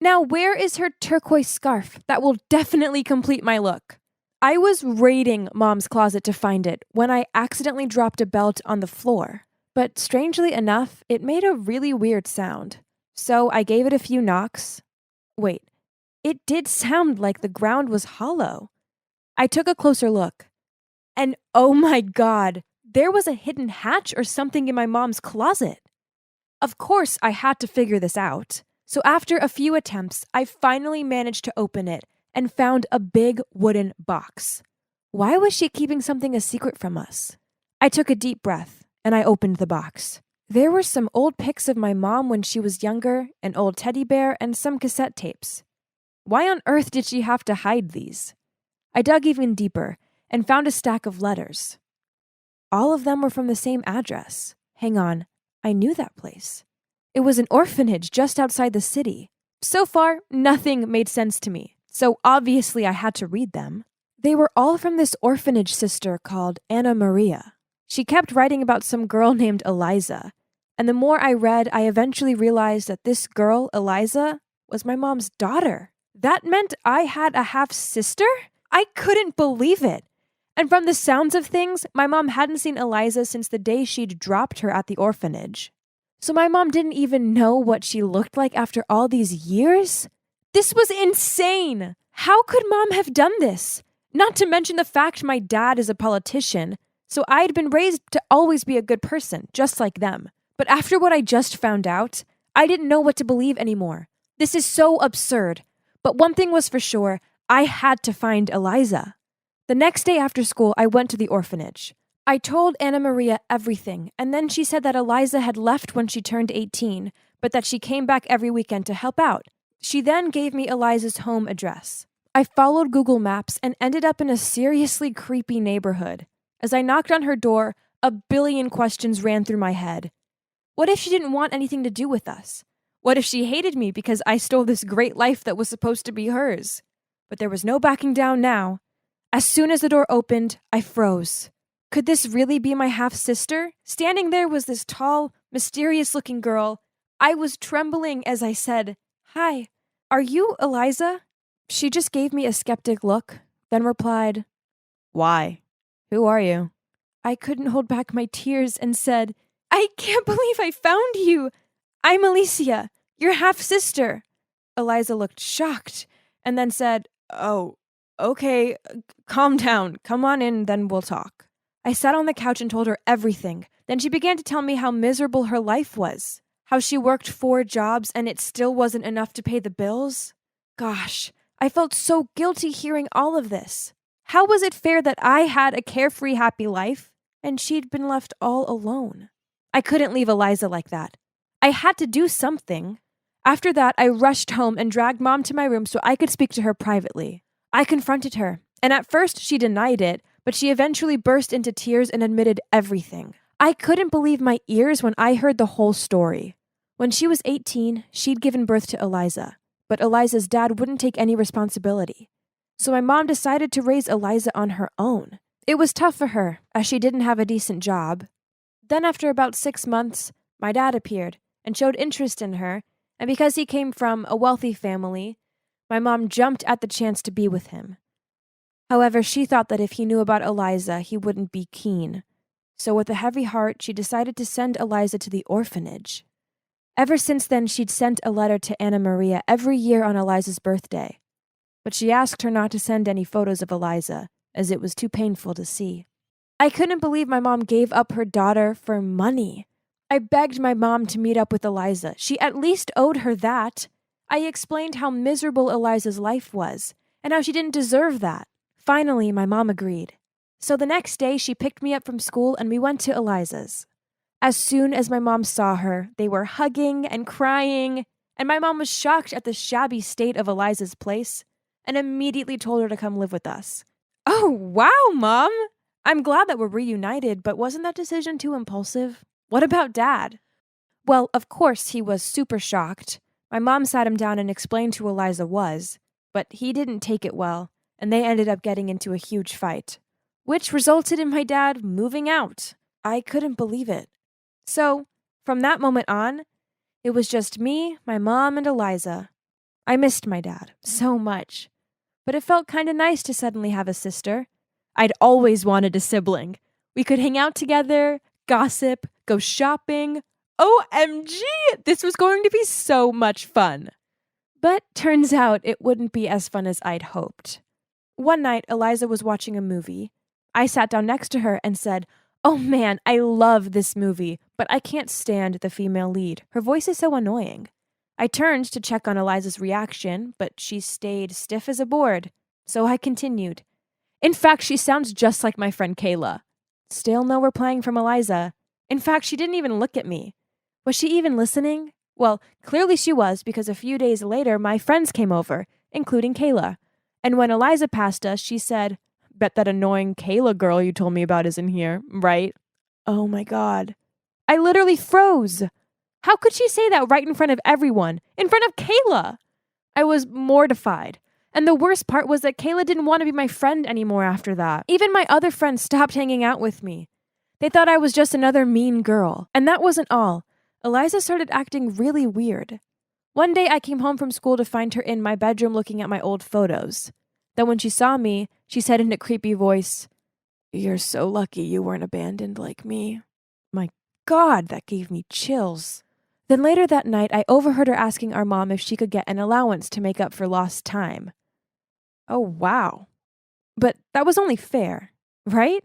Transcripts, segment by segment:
Now, where is her turquoise scarf? That will definitely complete my look. I was raiding Mom's closet to find it when I accidentally dropped a belt on the floor. But strangely enough, it made a really weird sound. So I gave it a few knocks. Wait, it did sound like the ground was hollow. I took a closer look. And oh my God, there was a hidden hatch or something in my mom's closet. Of course, I had to figure this out. So after a few attempts, I finally managed to open it and found a big wooden box. Why was she keeping something a secret from us? I took a deep breath and I opened the box. There were some old pics of my mom when she was younger, an old teddy bear, and some cassette tapes. Why on earth did she have to hide these? I dug even deeper and found a stack of letters. All of them were from the same address. Hang on, I knew that place. It was an orphanage just outside the city. So far, nothing made sense to me, so obviously I had to read them. They were all from this orphanage sister called Anna Maria. She kept writing about some girl named Eliza, and the more I read, I eventually realized that this girl, Eliza, was my mom's daughter. That meant I had a half-sister? I couldn't believe it. And from the sounds of things, my mom hadn't seen Eliza since the day she'd dropped her at the orphanage. So my mom didn't even know what she looked like after all these years? This was insane! How could mom have done this? Not to mention the fact my dad is a politician, so I'd been raised to always be a good person, just like them. But after what I just found out, I didn't know what to believe anymore. This is so absurd. But one thing was for sure, I had to find Eliza. The next day after school, I went to the orphanage. I told Anna Maria everything, and then she said that Eliza had left when she turned 18, but that she came back every weekend to help out. She then gave me Eliza's home address. I followed Google Maps and ended up in a seriously creepy neighborhood. As I knocked on her door, a billion questions ran through my head. What if she didn't want anything to do with us? What if she hated me because I stole this great life that was supposed to be hers? But there was no backing down now. As soon as the door opened, I froze. Could this really be my half-sister? Standing there was this tall, mysterious-looking girl. I was trembling as I said, "Hi, are you Eliza?" She just gave me a skeptic look, then replied, "Why? Who are you?" I couldn't hold back my tears and said, "I can't believe I found you. I'm Alicia, your half-sister." Eliza looked shocked and then said, "Oh, okay, calm down. Come on in, then we'll talk." I sat on the couch and told her everything. Then she began to tell me how miserable her life was, how she worked 4 jobs and it still wasn't enough to pay the bills. Gosh, I felt so guilty hearing all of this. How was it fair that I had a carefree, happy life and she'd been left all alone? I couldn't leave Eliza like that. I had to do something. After that, I rushed home and dragged Mom to my room so I could speak to her privately. I confronted her, and at first she denied it, but she eventually burst into tears and admitted everything. I couldn't believe my ears when I heard the whole story. When she was 18, she'd given birth to Eliza, but Eliza's dad wouldn't take any responsibility. So my mom decided to raise Eliza on her own. It was tough for her, as she didn't have a decent job. Then after about 6 months, my dad appeared and showed interest in her, and because he came from a wealthy family, my mom jumped at the chance to be with him. However, she thought that if he knew about Eliza, he wouldn't be keen. So with a heavy heart, she decided to send Eliza to the orphanage. Ever since then, she'd sent a letter to Anna Maria every year on Eliza's birthday. But she asked her not to send any photos of Eliza, as it was too painful to see. I couldn't believe my mom gave up her daughter for money. I begged my mom to meet up with Eliza. She at least owed her that. I explained how miserable Eliza's life was, and how she didn't deserve that. Finally, my mom agreed. So the next day, she picked me up from school and we went to Eliza's. As soon as my mom saw her, they were hugging and crying, and my mom was shocked at the shabby state of Eliza's place and immediately told her to come live with us. Oh, wow, Mom! I'm glad that we're reunited, but wasn't that decision too impulsive? What about Dad? Well, of course he was super shocked. My mom sat him down and explained who Eliza was, but he didn't take it well, and they ended up getting into a huge fight, which resulted in my dad moving out. I couldn't believe it. So, from that moment on, it was just me, my mom, and Eliza. I missed my dad so much, but it felt kind of nice to suddenly have a sister. I'd always wanted a sibling. We could hang out together, gossip, go shopping. OMG! This was going to be so much fun. But turns out it wouldn't be as fun as I'd hoped. One night, Eliza was watching a movie. I sat down next to her and said, "Oh man, I love this movie, but I can't stand the female lead. Her voice is so annoying." I turned to check on Eliza's reaction, but she stayed stiff as a board. So I continued. "In fact, she sounds just like my friend Kayla." Still no replying from Eliza. In fact, she didn't even look at me. Was she even listening? Well, clearly she was, because a few days later, my friends came over, including Kayla. And when Eliza passed us, she said, "Bet that annoying Kayla girl you told me about isn't here, right?" Oh my God. I literally froze. How could she say that right in front of everyone? In front of Kayla? I was mortified. And the worst part was that Kayla didn't want to be my friend anymore after that. Even my other friends stopped hanging out with me. They thought I was just another mean girl. And that wasn't all. Eliza started acting really weird. One day I came home from school to find her in my bedroom looking at my old photos. Then when she saw me, she said in a creepy voice, "You're so lucky you weren't abandoned like me." My God, that gave me chills. Then later that night, I overheard her asking our mom if she could get an allowance to make up for lost time. Oh, wow. But that was only fair, right?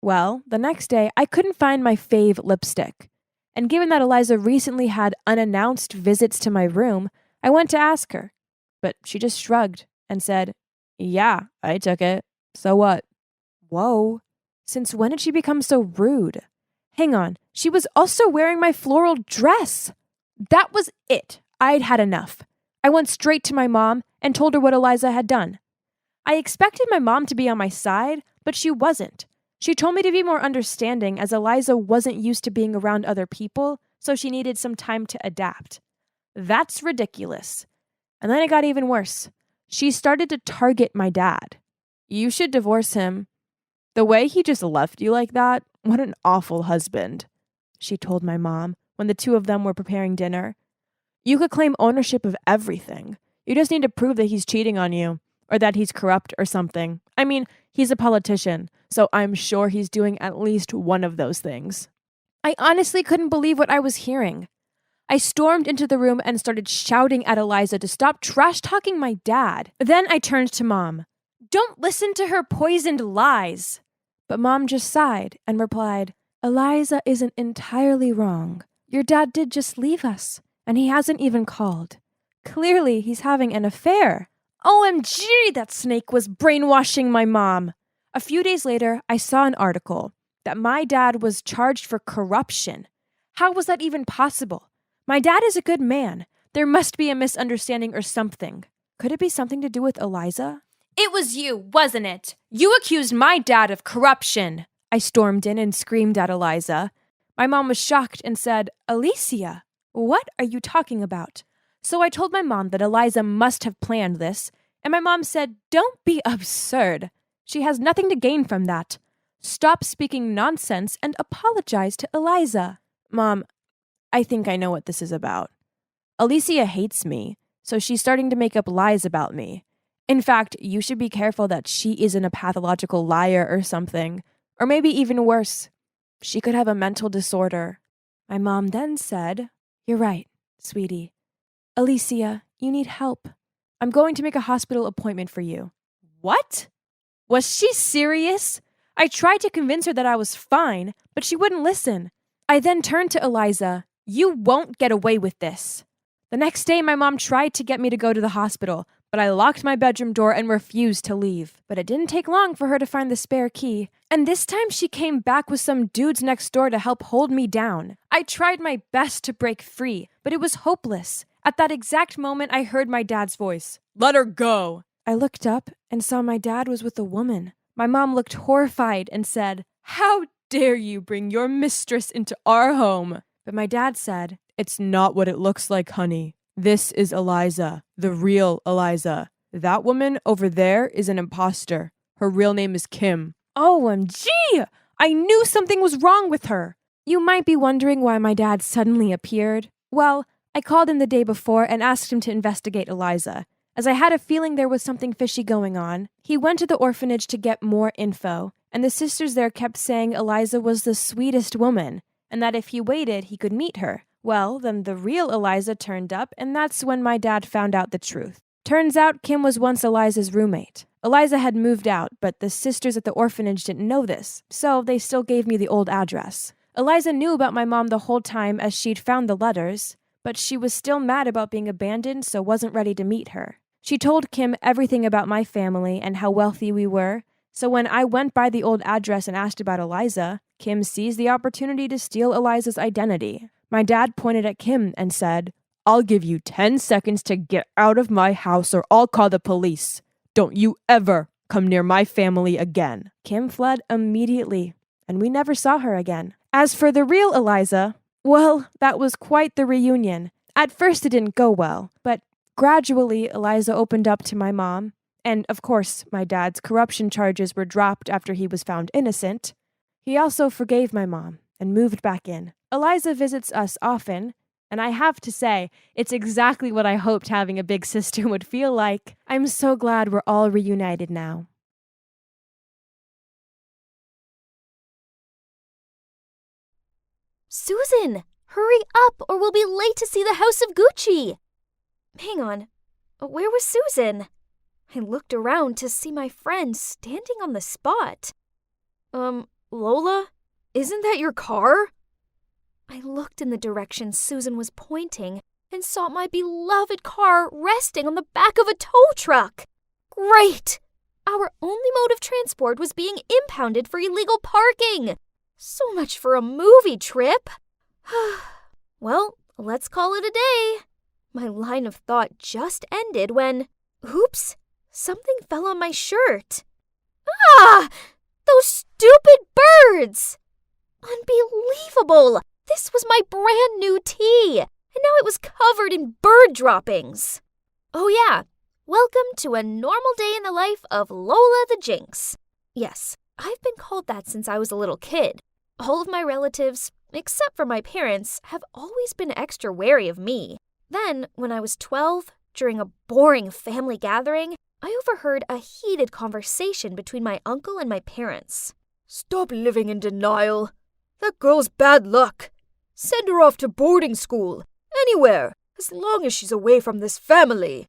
Well, the next day, I couldn't find my fave lipstick. And given that Eliza recently had unannounced visits to my room, I went to ask her. But she just shrugged and said, "Yeah, I took it. So what?" Whoa. Since when did she become so rude? Hang on, she was also wearing my floral dress. That was it. I'd had enough. I went straight to my mom and told her what Eliza had done. I expected my mom to be on my side, but she wasn't. She told me to be more understanding as Eliza wasn't used to being around other people, so she needed some time to adapt. That's ridiculous. And then it got even worse. She started to target my dad. "You should divorce him. The way he just left you like that, what an awful husband," she told my mom when the two of them were preparing dinner. "You could claim ownership of everything. You just need to prove that he's cheating on you, or that he's corrupt or something. I mean, he's a politician, so I'm sure he's doing at least one of those things." I honestly couldn't believe what I was hearing. I stormed into the room and started shouting at Eliza to stop trash-talking my dad. Then I turned to Mom. "Don't listen to her poisoned lies." But Mom just sighed and replied, "Eliza isn't entirely wrong. Your dad did just leave us, and he hasn't even called. Clearly, he's having an affair." OMG, that snake was brainwashing my mom. A few days later, I saw an article that my dad was charged for corruption. How was that even possible? My dad is a good man. There must be a misunderstanding or something. Could it be something to do with Eliza? "It was you, wasn't it? You accused my dad of corruption." I stormed in and screamed at Eliza. My mom was shocked and said, "Alicia, what are you talking about?" So I told my mom that Eliza must have planned this, and my mom said, "Don't be absurd. She has nothing to gain from that. Stop speaking nonsense and apologize to Eliza." Mom, I think I know what this is about. Alicia hates me, so she's starting to make up lies about me. In fact, you should be careful that she isn't a pathological liar or something. Or maybe even worse, she could have a mental disorder. My mom then said, "You're right, sweetie. Alicia, you need help. I'm going to make a hospital appointment for you." What? Was she serious? I tried to convince her that I was fine, but she wouldn't listen. I then turned to Eliza. "You won't get away with this." The next day, my mom tried to get me to go to the hospital, but I locked my bedroom door and refused to leave. But it didn't take long for her to find the spare key, and this time she came back with some dudes next door to help hold me down. I tried my best to break free, but it was hopeless. At that exact moment, I heard my dad's voice. "Let her go." I looked up and saw my dad was with a woman. My mom looked horrified and said, "How dare you bring your mistress into our home?" But my dad said, "It's not what it looks like, honey. This is Eliza, the real Eliza. That woman over there is an imposter. Her real name is Kim." OMG! I knew something was wrong with her. You might be wondering why my dad suddenly appeared. Well, I called him the day before and asked him to investigate Eliza, as I had a feeling there was something fishy going on. He went to the orphanage to get more info, and the sisters there kept saying Eliza was the sweetest woman, and that if he waited, he could meet her. Well, then the real Eliza turned up, and that's when my dad found out the truth. Turns out Kim was once Eliza's roommate. Eliza had moved out, but the sisters at the orphanage didn't know this, so they still gave me the old address. Eliza knew about my mom the whole time as she'd found the letters, but she was still mad about being abandoned, so wasn't ready to meet her. She told Kim everything about my family and how wealthy we were, so when I went by the old address and asked about Eliza, Kim seized the opportunity to steal Eliza's identity. My dad pointed at Kim and said, "I'll give you 10 seconds to get out of my house or I'll call the police. Don't you ever come near my family again." Kim fled immediately, and we never saw her again. As for the real Eliza, well, that was quite the reunion. At first it didn't go well, but gradually Eliza opened up to my mom, and of course my dad's corruption charges were dropped after he was found innocent. He also forgave my mom and moved back in. Eliza visits us often, and I have to say, it's exactly what I hoped having a big sister would feel like. I'm so glad we're all reunited now. Susan, hurry up or we'll be late to see the House of Gucci. Hang on, where was Susan? I looked around to see my friend standing on the spot. Lola, isn't that your car? I looked in the direction Susan was pointing and saw my beloved car resting on the back of a tow truck. Great! Our only mode of transport was being impounded for illegal parking. So much for a movie trip. Well, let's call it a day. My line of thought just ended when, oops, something fell on my shirt. Ah! Those stupid birds! Unbelievable! This was my brand new tee, and now it was covered in bird droppings. Oh yeah, welcome to a normal day in the life of Lola the Jinx. Yes, I've been called that since I was a little kid. All of my relatives, except for my parents, have always been extra wary of me. Then, when I was 12, during a boring family gathering, I overheard a heated conversation between my uncle and my parents. "Stop living in denial. That girl's bad luck. Send her off to boarding school, anywhere, as long as she's away from this family.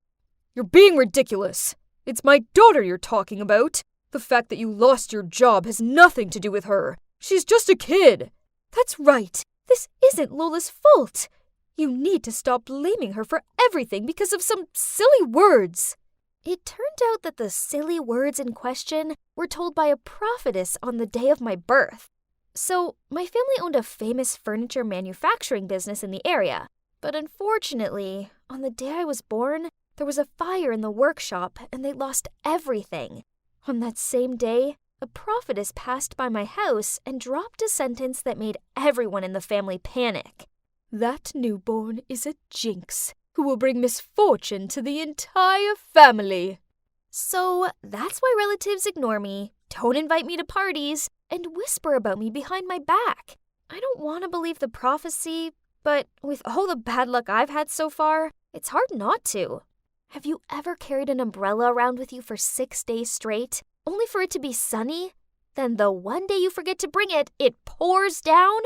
You're being ridiculous. It's my daughter you're talking about. The fact that you lost your job has nothing to do with her. She's just a kid." That's right. This isn't Lola's fault. You need to stop blaming her for everything because of some silly words. It turned out that the silly words in question were told by a prophetess on the day of my birth. So, my family owned a famous furniture manufacturing business in the area. But unfortunately, on the day I was born, there was a fire in the workshop and they lost everything. On that same day, a prophetess passed by my house and dropped a sentence that made everyone in the family panic. "That newborn is a jinx who will bring misfortune to the entire family." So that's why relatives ignore me, don't invite me to parties, and whisper about me behind my back. I don't want to believe the prophecy, but with all the bad luck I've had so far, it's hard not to. Have you ever carried an umbrella around with you for 6 days straight, only for it to be sunny? Then the one day you forget to bring it, it pours down?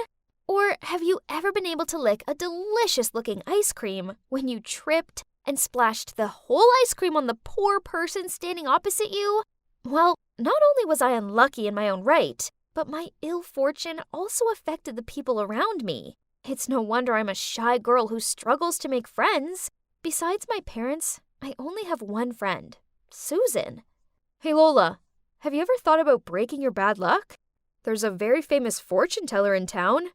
Or have you ever been able to lick a delicious-looking ice cream when you tripped and splashed the whole ice cream on the poor person standing opposite you? Well, not only was I unlucky in my own right, but my ill fortune also affected the people around me. It's no wonder I'm a shy girl who struggles to make friends. Besides my parents, I only have one friend, Susan. Hey Lola, have you ever thought about breaking your bad luck? There's a very famous fortune teller in town.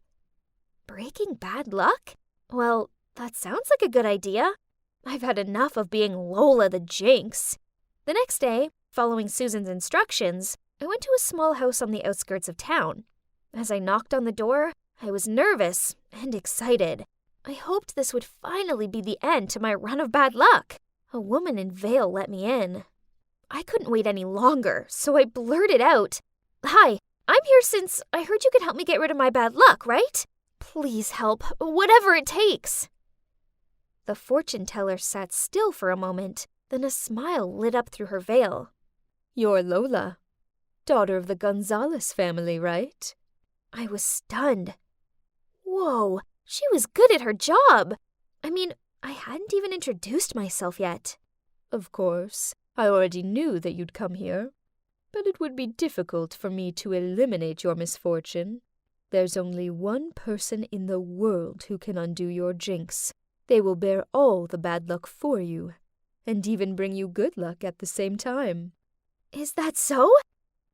Breaking bad luck? Well, that sounds like a good idea. I've had enough of being Lola the Jinx. The next day, following Susan's instructions, I went to a small house on the outskirts of town. As I knocked on the door, I was nervous and excited. I hoped this would finally be the end to my run of bad luck. A woman in veil let me in. I couldn't wait any longer, so I blurted out, "Hi, I'm here since I heard you could help me get rid of my bad luck, right? Please help, whatever it takes." The fortune teller sat still for a moment, then a smile lit up through her veil. You're Lola, daughter of the Gonzalez family, right? I was stunned. Whoa, she was good at her job. I mean, I hadn't even introduced myself yet. Of course, I already knew that you'd come here. But it would be difficult for me to eliminate your misfortune. There's only one person in the world who can undo your jinx. They will bear all the bad luck for you, and even bring you good luck at the same time. Is that so?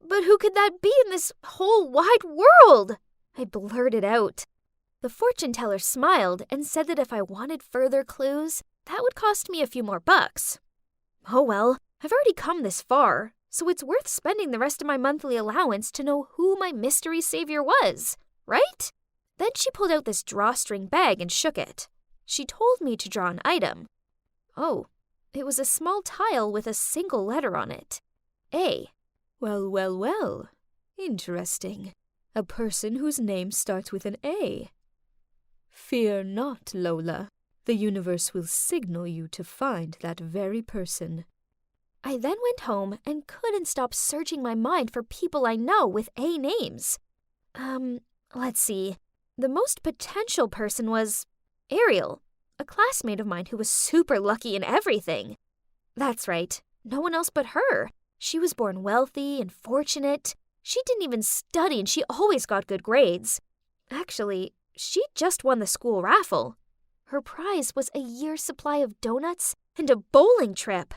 But who could that be in this whole wide world? I blurted out. The fortune teller smiled and said that if I wanted further clues, that would cost me a few more bucks. Oh well, I've already come this far, so it's worth spending the rest of my monthly allowance to know who my mystery savior was, right? Then she pulled out this drawstring bag and shook it. She told me to draw an item. Oh, it was a small tile with a single letter on it. A. Well, well, well. Interesting. A person whose name starts with an A. Fear not, Lola. The universe will signal you to find that very person. I then went home and couldn't stop searching my mind for people I know with A names. Let's see. The most potential person was Ariel, a classmate of mine who was super lucky in everything. That's right, no one else but her. She was born wealthy and fortunate. She didn't even study and she always got good grades. Actually, she just won the school raffle. Her prize was a year's supply of donuts and a bowling trip.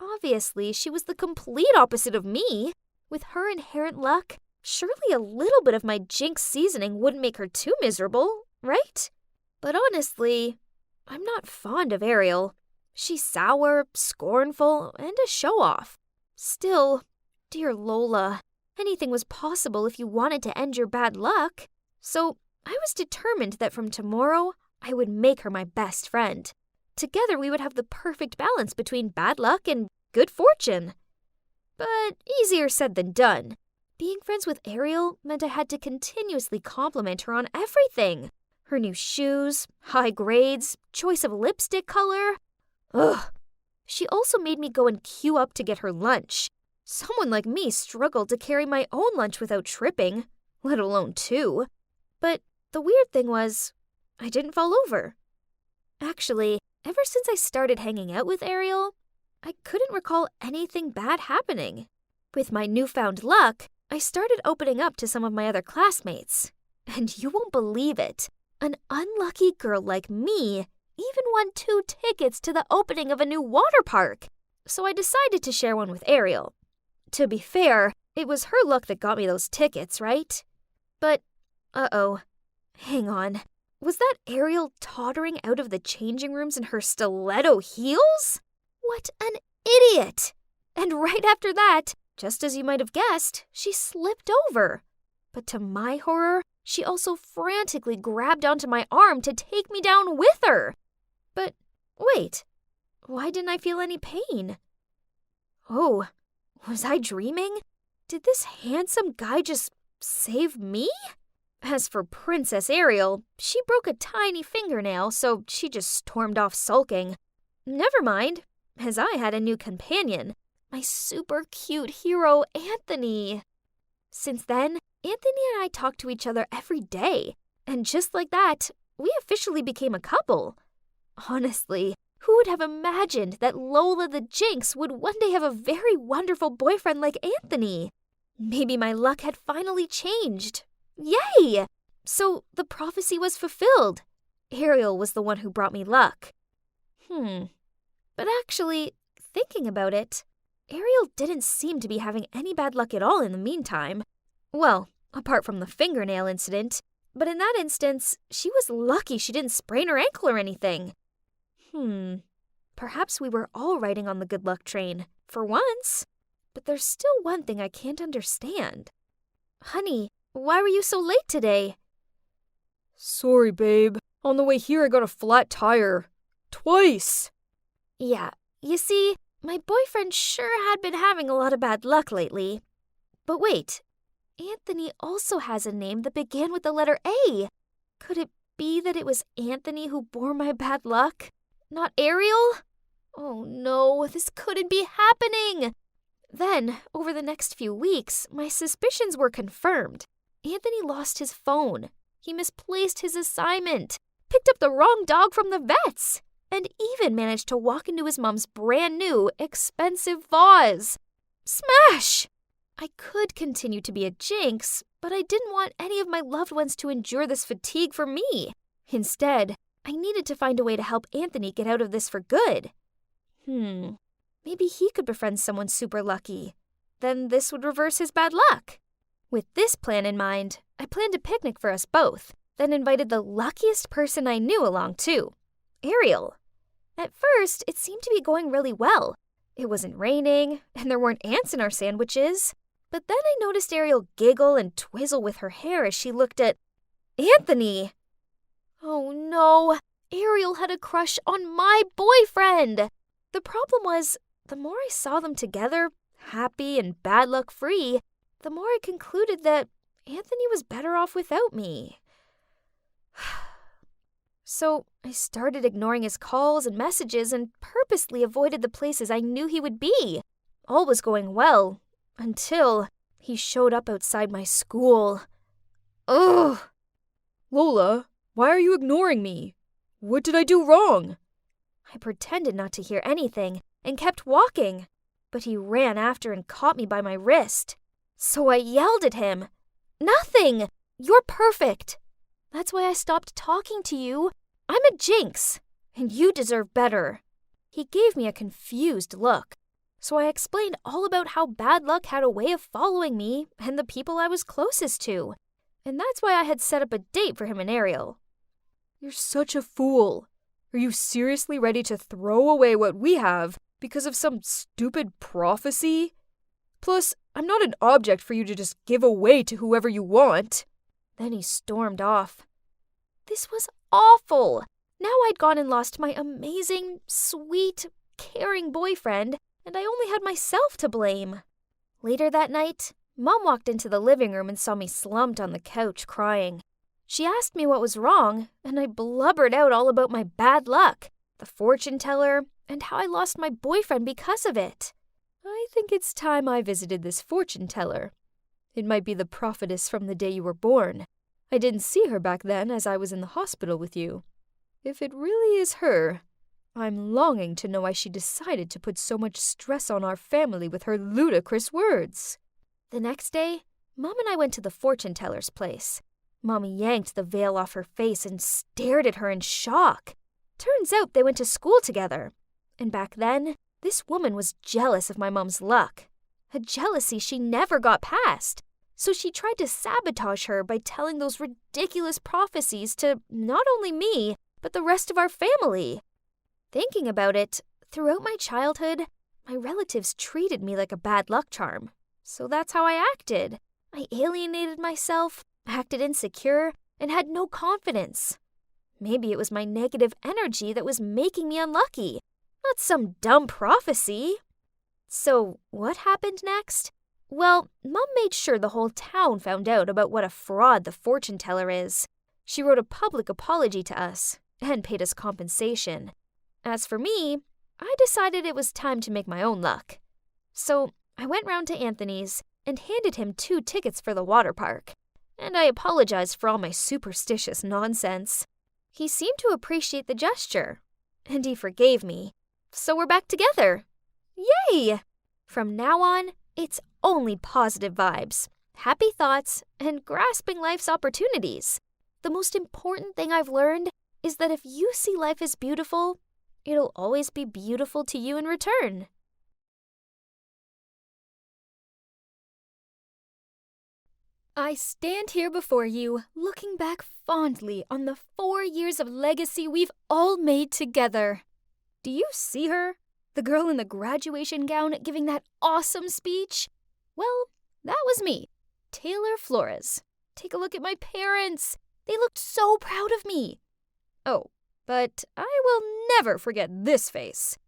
Obviously, she was the complete opposite of me. With her inherent luck, surely a little bit of my jinx seasoning wouldn't make her too miserable, right? But honestly, I'm not fond of Ariel. She's sour, scornful, and a show-off. Still, dear Lola, anything was possible if you wanted to end your bad luck. So I was determined that from tomorrow, I would make her my best friend. Together we would have the perfect balance between bad luck and good fortune. But easier said than done. Being friends with Ariel meant I had to continuously compliment her on everything. Her new shoes, high grades, choice of lipstick color. Ugh. She also made me go and queue up to get her lunch. Someone like me struggled to carry my own lunch without tripping, let alone two. But the weird thing was, I didn't fall over. Actually, ever since I started hanging out with Ariel, I couldn't recall anything bad happening. With my newfound luck, I started opening up to some of my other classmates. And you won't believe it. An unlucky girl like me even won 2 tickets to the opening of a new water park. So I decided to share one with Ariel. To be fair, it was her luck that got me those tickets, right? But, uh-oh. Hang on. Was that Ariel tottering out of the changing rooms in her stiletto heels? What an idiot! And right after that, just as you might have guessed, she slipped over. But to my horror, she also frantically grabbed onto my arm to take me down with her. But wait, why didn't I feel any pain? Oh, was I dreaming? Did this handsome guy just save me? As for Princess Ariel, she broke a tiny fingernail, so she just stormed off sulking. Never mind, as I had a new companion, my super cute hero, Anthony. Since then, Anthony and I talked to each other every day, and just like that, we officially became a couple. Honestly, who would have imagined that Lola the Jinx would one day have a very wonderful boyfriend like Anthony? Maybe my luck had finally changed. Yay! So the prophecy was fulfilled. Ariel was the one who brought me luck. But actually, thinking about it, Ariel didn't seem to be having any bad luck at all in the meantime. Well, apart from the fingernail incident, but in that instance, she was lucky she didn't sprain her ankle or anything. Perhaps we were all riding on the good luck train, for once. But there's still one thing I can't understand. Honey, why were you so late today? Sorry, babe. On the way here, I got a flat tire. Twice. Yeah, you see, my boyfriend sure had been having a lot of bad luck lately. But wait, Anthony also has a name that began with the letter A. Could it be that it was Anthony who bore my bad luck? Not Ariel? Oh no, this couldn't be happening. Then, over the next few weeks, my suspicions were confirmed. Anthony lost his phone. He misplaced his assignment, picked up the wrong dog from the vet's, and even managed to walk into his mom's brand new, expensive vase. Smash! I could continue to be a jinx, but I didn't want any of my loved ones to endure this fatigue for me. Instead, I needed to find a way to help Anthony get out of this for good. Maybe he could befriend someone super lucky. Then this would reverse his bad luck. With this plan in mind, I planned a picnic for us both, then invited the luckiest person I knew along too, Ariel. At first, it seemed to be going really well. It wasn't raining, and there weren't ants in our sandwiches. But then I noticed Ariel giggle and twizzle with her hair as she looked at Anthony. Oh no, Ariel had a crush on my boyfriend. The problem was, the more I saw them together, happy and bad luck free, the more I concluded that Anthony was better off without me. So I started ignoring his calls and messages and purposely avoided the places I knew he would be. All was going well until he showed up outside my school. Ugh! Lola, why are you ignoring me? What did I do wrong? I pretended not to hear anything and kept walking, but he ran after and caught me by my wrist. So I yelled at him. Nothing! You're perfect! That's why I stopped talking to you. I'm a jinx, and you deserve better. He gave me a confused look, so I explained all about how bad luck had a way of following me and the people I was closest to. And that's why I had set up a date for him and Ariel. You're such a fool. Are you seriously ready to throw away what we have because of some stupid prophecy? Plus, I'm not an object for you to just give away to whoever you want. Then he stormed off. This was awful. Now I'd gone and lost my amazing, sweet, caring boyfriend, and I only had myself to blame. Later that night, Mom walked into the living room and saw me slumped on the couch crying. She asked me what was wrong, and I blubbered out all about my bad luck, the fortune teller, and how I lost my boyfriend because of it. I think it's time I visited this fortune teller. It might be the prophetess from the day you were born. I didn't see her back then as I was in the hospital with you. If it really is her, I'm longing to know why she decided to put so much stress on our family with her ludicrous words. The next day, Mom and I went to the fortune teller's place. Mommy yanked the veil off her face and stared at her in shock. Turns out they went to school together. And back then, this woman was jealous of my mom's luck. A jealousy she never got past. So she tried to sabotage her by telling those ridiculous prophecies to not only me, but the rest of our family. Thinking about it, throughout my childhood, my relatives treated me like a bad luck charm. So that's how I acted. I alienated myself, acted insecure, and had no confidence. Maybe it was my negative energy that was making me unlucky, not some dumb prophecy. So what happened next? Well, Mom made sure the whole town found out about what a fraud the fortune teller is. She wrote a public apology to us and paid us compensation. As for me, I decided it was time to make my own luck. So I went round to Anthony's and handed him 2 tickets for the water park. And I apologized for all my superstitious nonsense. He seemed to appreciate the gesture, and he forgave me. So we're back together. Yay! From now on, it's only positive vibes, happy thoughts, and grasping life's opportunities. The most important thing I've learned is that if you see life as beautiful, it'll always be beautiful to you in return. I stand here before you, looking back fondly on the 4 years of legacy we've all made together. Do you see her? The girl in the graduation gown giving that awesome speech? Well, that was me, Taylor Flores. Take a look at my parents. They looked so proud of me. Oh, but I will never forget this face.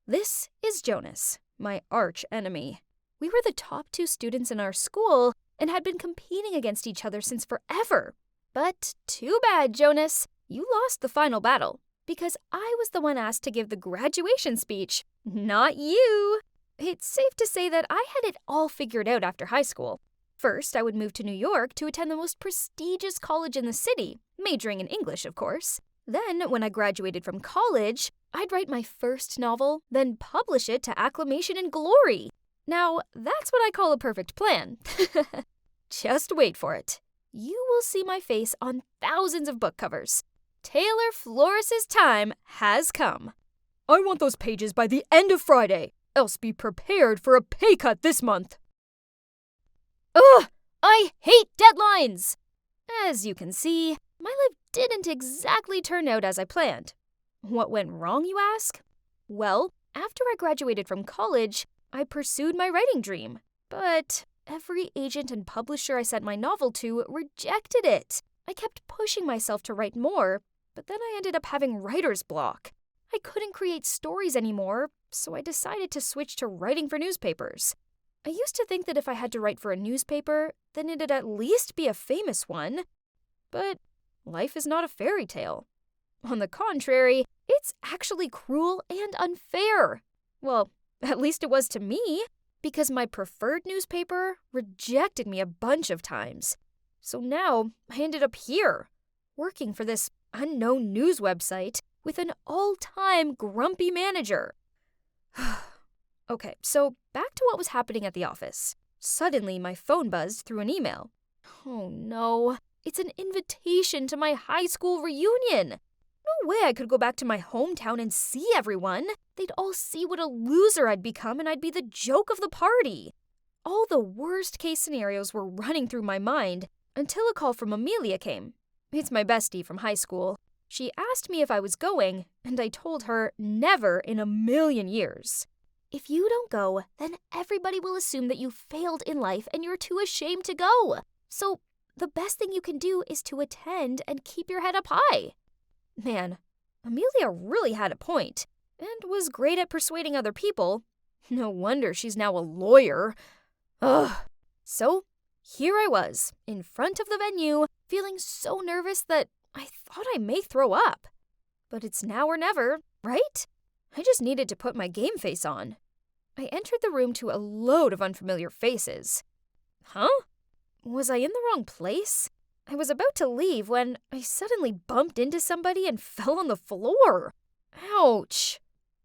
This is Jonas, my arch enemy. We were the top 2 students in our school and had been competing against each other since forever. But too bad, Jonas. You lost the final battle. because I was the one asked to give the graduation speech, not you. It's safe to say that I had it all figured out after high school. First, I would move to New York to attend the most prestigious college in the city, majoring in English, of course. Then, when I graduated from college, I'd write my first novel, then publish it to acclamation and glory. Now, that's what I call a perfect plan. Just wait for it. You will see my face on thousands of book covers. Taylor Floris's time has come. I want those pages by the end of Friday, else be prepared for a pay cut this month. Ugh! I hate deadlines! As you can see, my life didn't exactly turn out as I planned. What went wrong, you ask? Well, after I graduated from college, I pursued my writing dream. But every agent and publisher I sent my novel to rejected it. I kept pushing myself to write more, but then I ended up having writer's block. I couldn't create stories anymore, so I decided to switch to writing for newspapers. I used to think that if I had to write for a newspaper, then it'd at least be a famous one. But life is not a fairy tale. On the contrary, it's actually cruel and unfair. Well, at least it was to me, because my preferred newspaper rejected me a bunch of times. So now I ended up here, working for this unknown news website with an all-time grumpy manager. Okay, so back to what was happening at the office. Suddenly, my phone buzzed through an email. Oh no, it's an invitation to my high school reunion. No way I could go back to my hometown and see everyone. They'd all see what a loser I'd become and I'd be the joke of the party. All the worst-case scenarios were running through my mind until a call from Amelia came. It's my bestie from high school. She asked me if I was going, and I told her never in a million years. If you don't go, then everybody will assume that you failed in life and you're too ashamed to go. So the best thing you can do is to attend and keep your head up high. Man, Amelia really had a point and was great at persuading other people. No wonder she's now a lawyer. Ugh. So here I was, in front of the venue, feeling so nervous that I thought I may throw up. But it's now or never, right? I just needed to put my game face on. I entered the room to a load of unfamiliar faces. Huh? Was I in the wrong place? I was about to leave when I suddenly bumped into somebody and fell on the floor. Ouch!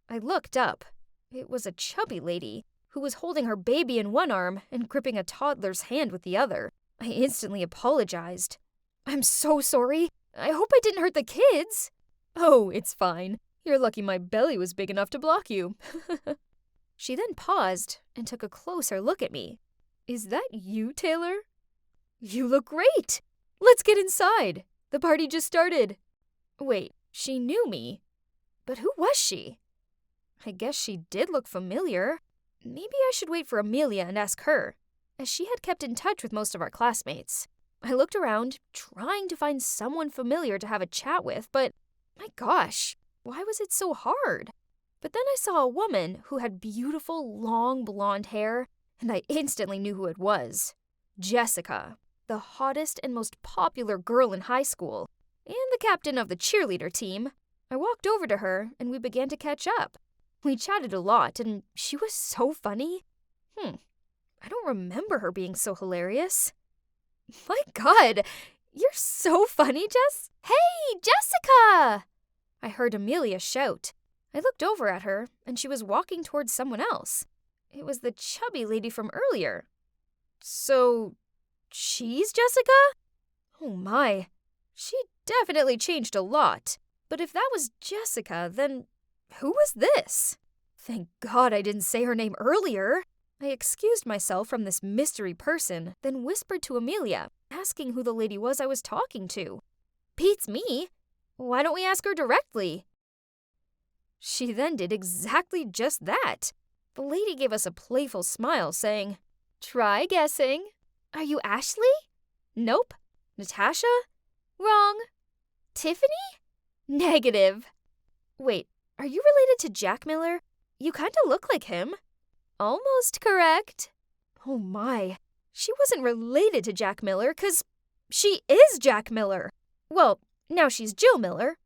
I looked up. It was a chubby lady who was holding her baby in one arm and gripping a toddler's hand with the other. I instantly apologized. I'm so sorry. I hope I didn't hurt the kids. Oh, it's fine. You're lucky my belly was big enough to block you. She then paused and took a closer look at me. Is that you, Taylor? You look great. Let's get inside. The party just started. Wait, she knew me. But who was she? I guess she did look familiar. Maybe I should wait for Amelia and ask her, as she had kept in touch with most of our classmates. I looked around, trying to find someone familiar to have a chat with, but my gosh, why was it so hard? But then I saw a woman who had beautiful, long blonde hair, and I instantly knew who it was. Jessica, the hottest and most popular girl in high school, and the captain of the cheerleader team. I walked over to her, and we began to catch up. We chatted a lot, and she was so funny. I don't remember her being so hilarious. My God, you're so funny, Jess. Hey, Jessica! I heard Amelia shout. I looked over at her, and she was walking towards someone else. It was the chubby lady from earlier. So, she's Jessica? Oh my, she definitely changed a lot. But if that was Jessica, then who was this? Thank God I didn't say her name earlier. I excused myself from this mystery person, then whispered to Amelia, asking who the lady was I was talking to. Beats me. Why don't we ask her directly? She then did exactly just that. The lady gave us a playful smile, saying, "Try guessing. Are you Ashley? Nope. Natasha? Wrong. Tiffany? Negative. Wait, are you related to Jack Miller? You kinda look like him." Almost correct. Oh my, she wasn't related to Jack Miller, 'cause she is Jack Miller. Well, now she's Jill Miller.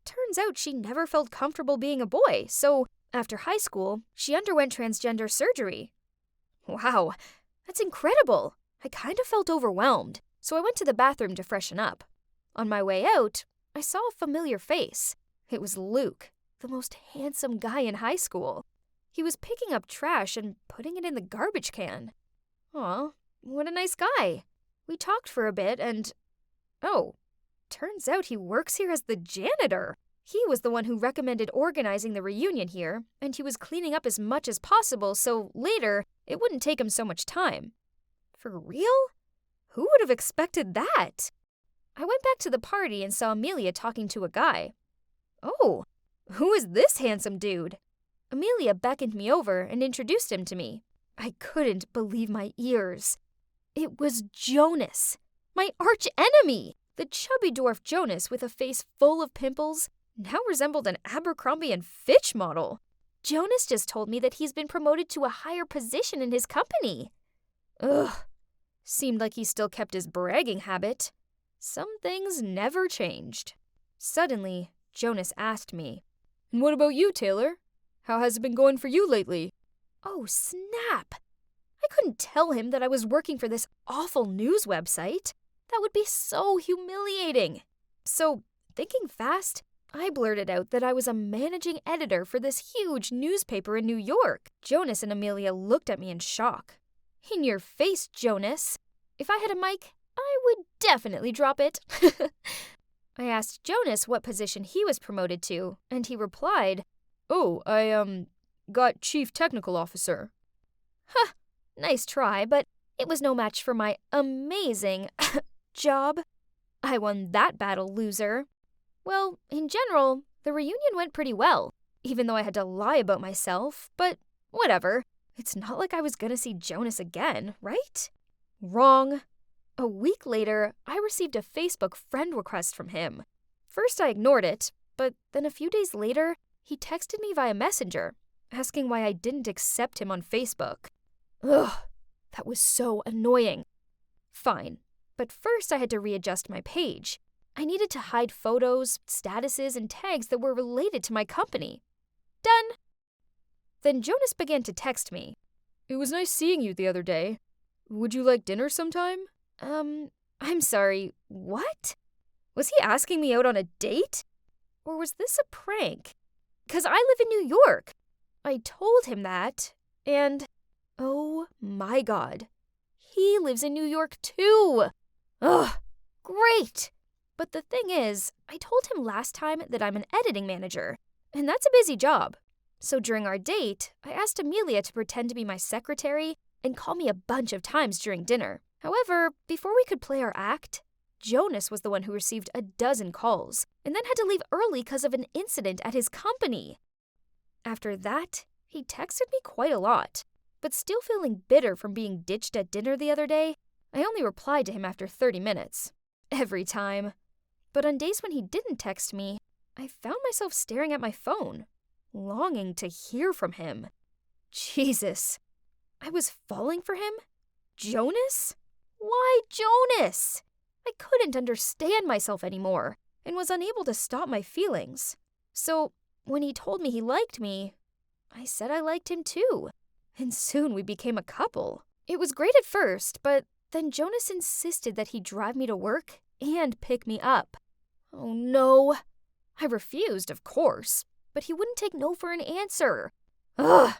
Turns out she never felt comfortable being a boy, so after high school, she underwent transgender surgery. Wow, that's incredible. I kind of felt overwhelmed, so I went to the bathroom to freshen up. On my way out, I saw a familiar face. It was Luke, the most handsome guy in high school. He was picking up trash and putting it in the garbage can. Aw, what a nice guy. We talked for a bit and... Oh, turns out he works here as the janitor. He was the one who recommended organizing the reunion here, and he was cleaning up as much as possible so later it wouldn't take him so much time. For real? Who would have expected that? I went back to the party and saw Amelia talking to a guy. Oh, who is this handsome dude? Amelia beckoned me over and introduced him to me. I couldn't believe my ears. It was Jonas, my arch enemy. The chubby dwarf Jonas with a face full of pimples now resembled an Abercrombie and Fitch model. Jonas just told me that he's been promoted to a higher position in his company. Ugh, seemed like he still kept his bragging habit. Some things never changed. Suddenly, Jonas asked me, "And what about you, Taylor? How has it been going for you lately?" Oh, snap! I couldn't tell him that I was working for this awful news website. That would be so humiliating. So, thinking fast, I blurted out that I was a managing editor for this huge newspaper in New York. Jonas and Amelia looked at me in shock. In your face, Jonas. If I had a mic, I would definitely drop it. I asked Jonas what position he was promoted to, and he replied, "Oh, I got Chief Technical Officer." Huh, nice try, but it was no match for my amazing job. I won that battle, loser. Well, in general, the reunion went pretty well, even though I had to lie about myself, but whatever. It's not like I was gonna see Jonas again, right? Wrong. A week later, I received a Facebook friend request from him. First, I ignored it, but then a few days later, he texted me via Messenger, asking why I didn't accept him on Facebook. Ugh, that was so annoying. Fine, but first I had to readjust my page. I needed to hide photos, statuses, and tags that were related to my company. Done. Then Jonas began to text me. "It was nice seeing you the other day. Would you like dinner sometime?" I'm sorry, what? Was he asking me out on a date? Or was this a prank? 'Cause I live in New York. I told him that, and oh my God, he lives in New York too. Ugh, great. But the thing is, I told him last time that I'm an editing manager, and that's a busy job. So during our date, I asked Amelia to pretend to be my secretary and call me a bunch of times during dinner. However, before we could play our act, Jonas was the one who received a dozen calls and then had to leave early because of an incident at his company. After that, he texted me quite a lot, but still feeling bitter from being ditched at dinner the other day, I only replied to him after 30 minutes. Every time. But on days when he didn't text me, I found myself staring at my phone, longing to hear from him. Jesus. I was falling for him? Jonas? Why Jonas? I couldn't understand myself anymore and was unable to stop my feelings. So when he told me he liked me, I said I liked him too. And soon we became a couple. It was great at first, but then Jonas insisted that he drive me to work and pick me up. Oh no. I refused, of course, but he wouldn't take no for an answer. Ugh.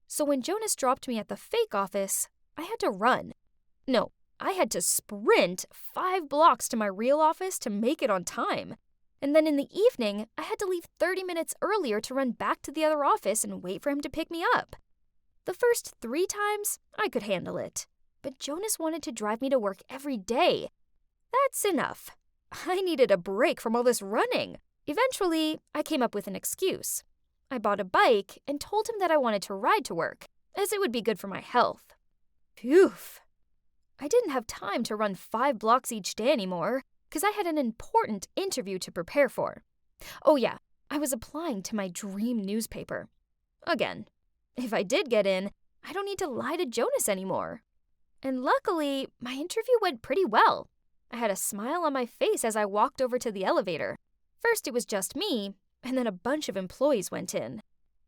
So when Jonas dropped me at the fake office, I had to run. No, I had to sprint 5 blocks to my real office to make it on time. And then in the evening, I had to leave 30 minutes earlier to run back to the other office and wait for him to pick me up. The first 3 times, I could handle it. But Jonas wanted to drive me to work every day. That's enough. I needed a break from all this running. Eventually, I came up with an excuse. I bought a bike and told him that I wanted to ride to work, as it would be good for my health. Phew. I didn't have time to run 5 blocks each day anymore, because I had an important interview to prepare for. Oh yeah, I was applying to my dream newspaper. Again, if I did get in, I don't need to lie to Jonas anymore. And luckily, my interview went pretty well. I had a smile on my face as I walked over to the elevator. First it was just me, and then a bunch of employees went in.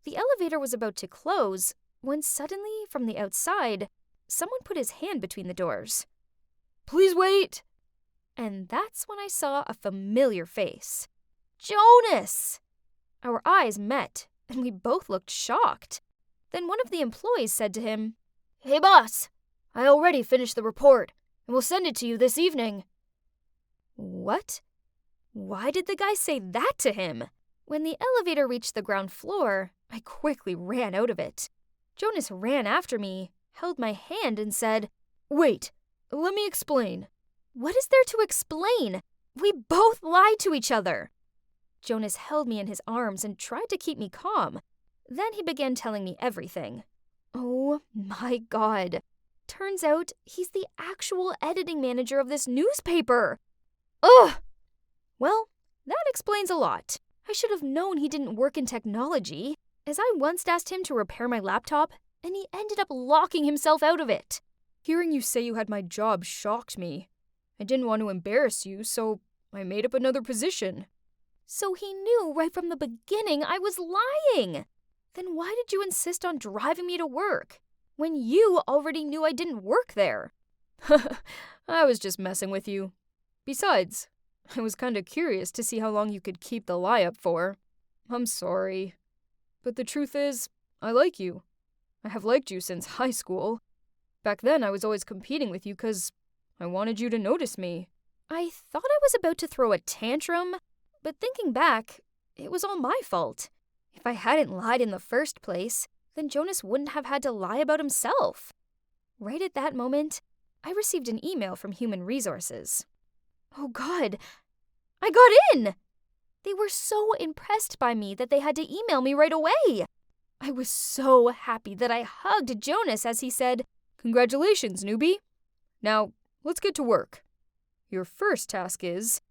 The elevator was about to close when suddenly, from the outside, someone put his hand between the doors. Please wait! And that's when I saw a familiar face. Jonas! Our eyes met, and we both looked shocked. Then one of the employees said to him, Hey boss, I already finished the report, and will send it to you this evening. What? Why did the guy say that to him? When the elevator reached the ground floor, I quickly ran out of it. Jonas ran after me, held my hand, and said, Wait, let me explain. What is there to explain? We both lied to each other. Jonas held me in his arms and tried to keep me calm. Then he began telling me everything. Oh my God. Turns out he's the actual editing manager of this newspaper. Ugh! Well, that explains a lot. I should have known he didn't work in technology, as I once asked him to repair my laptop, and he ended up locking himself out of it. Hearing you say you had my job shocked me. I didn't want to embarrass you, so I made up another position. So he knew right from the beginning I was lying. Then why did you insist on driving me to work, when you already knew I didn't work there? I was just messing with you. Besides, I was kinda curious to see how long you could keep the lie up for. I'm sorry. But the truth is, I like you. I have liked you since high school. Back then, I was always competing with you because I wanted you to notice me. I thought I was about to throw a tantrum, but thinking back, it was all my fault. If I hadn't lied in the first place, then Jonas wouldn't have had to lie about himself. Right at that moment, I received an email from Human Resources. Oh God, I got in! They were so impressed by me that they had to email me right away. I was so happy that I hugged Jonas as he said, Congratulations, newbie. Now, let's get to work. Your first task is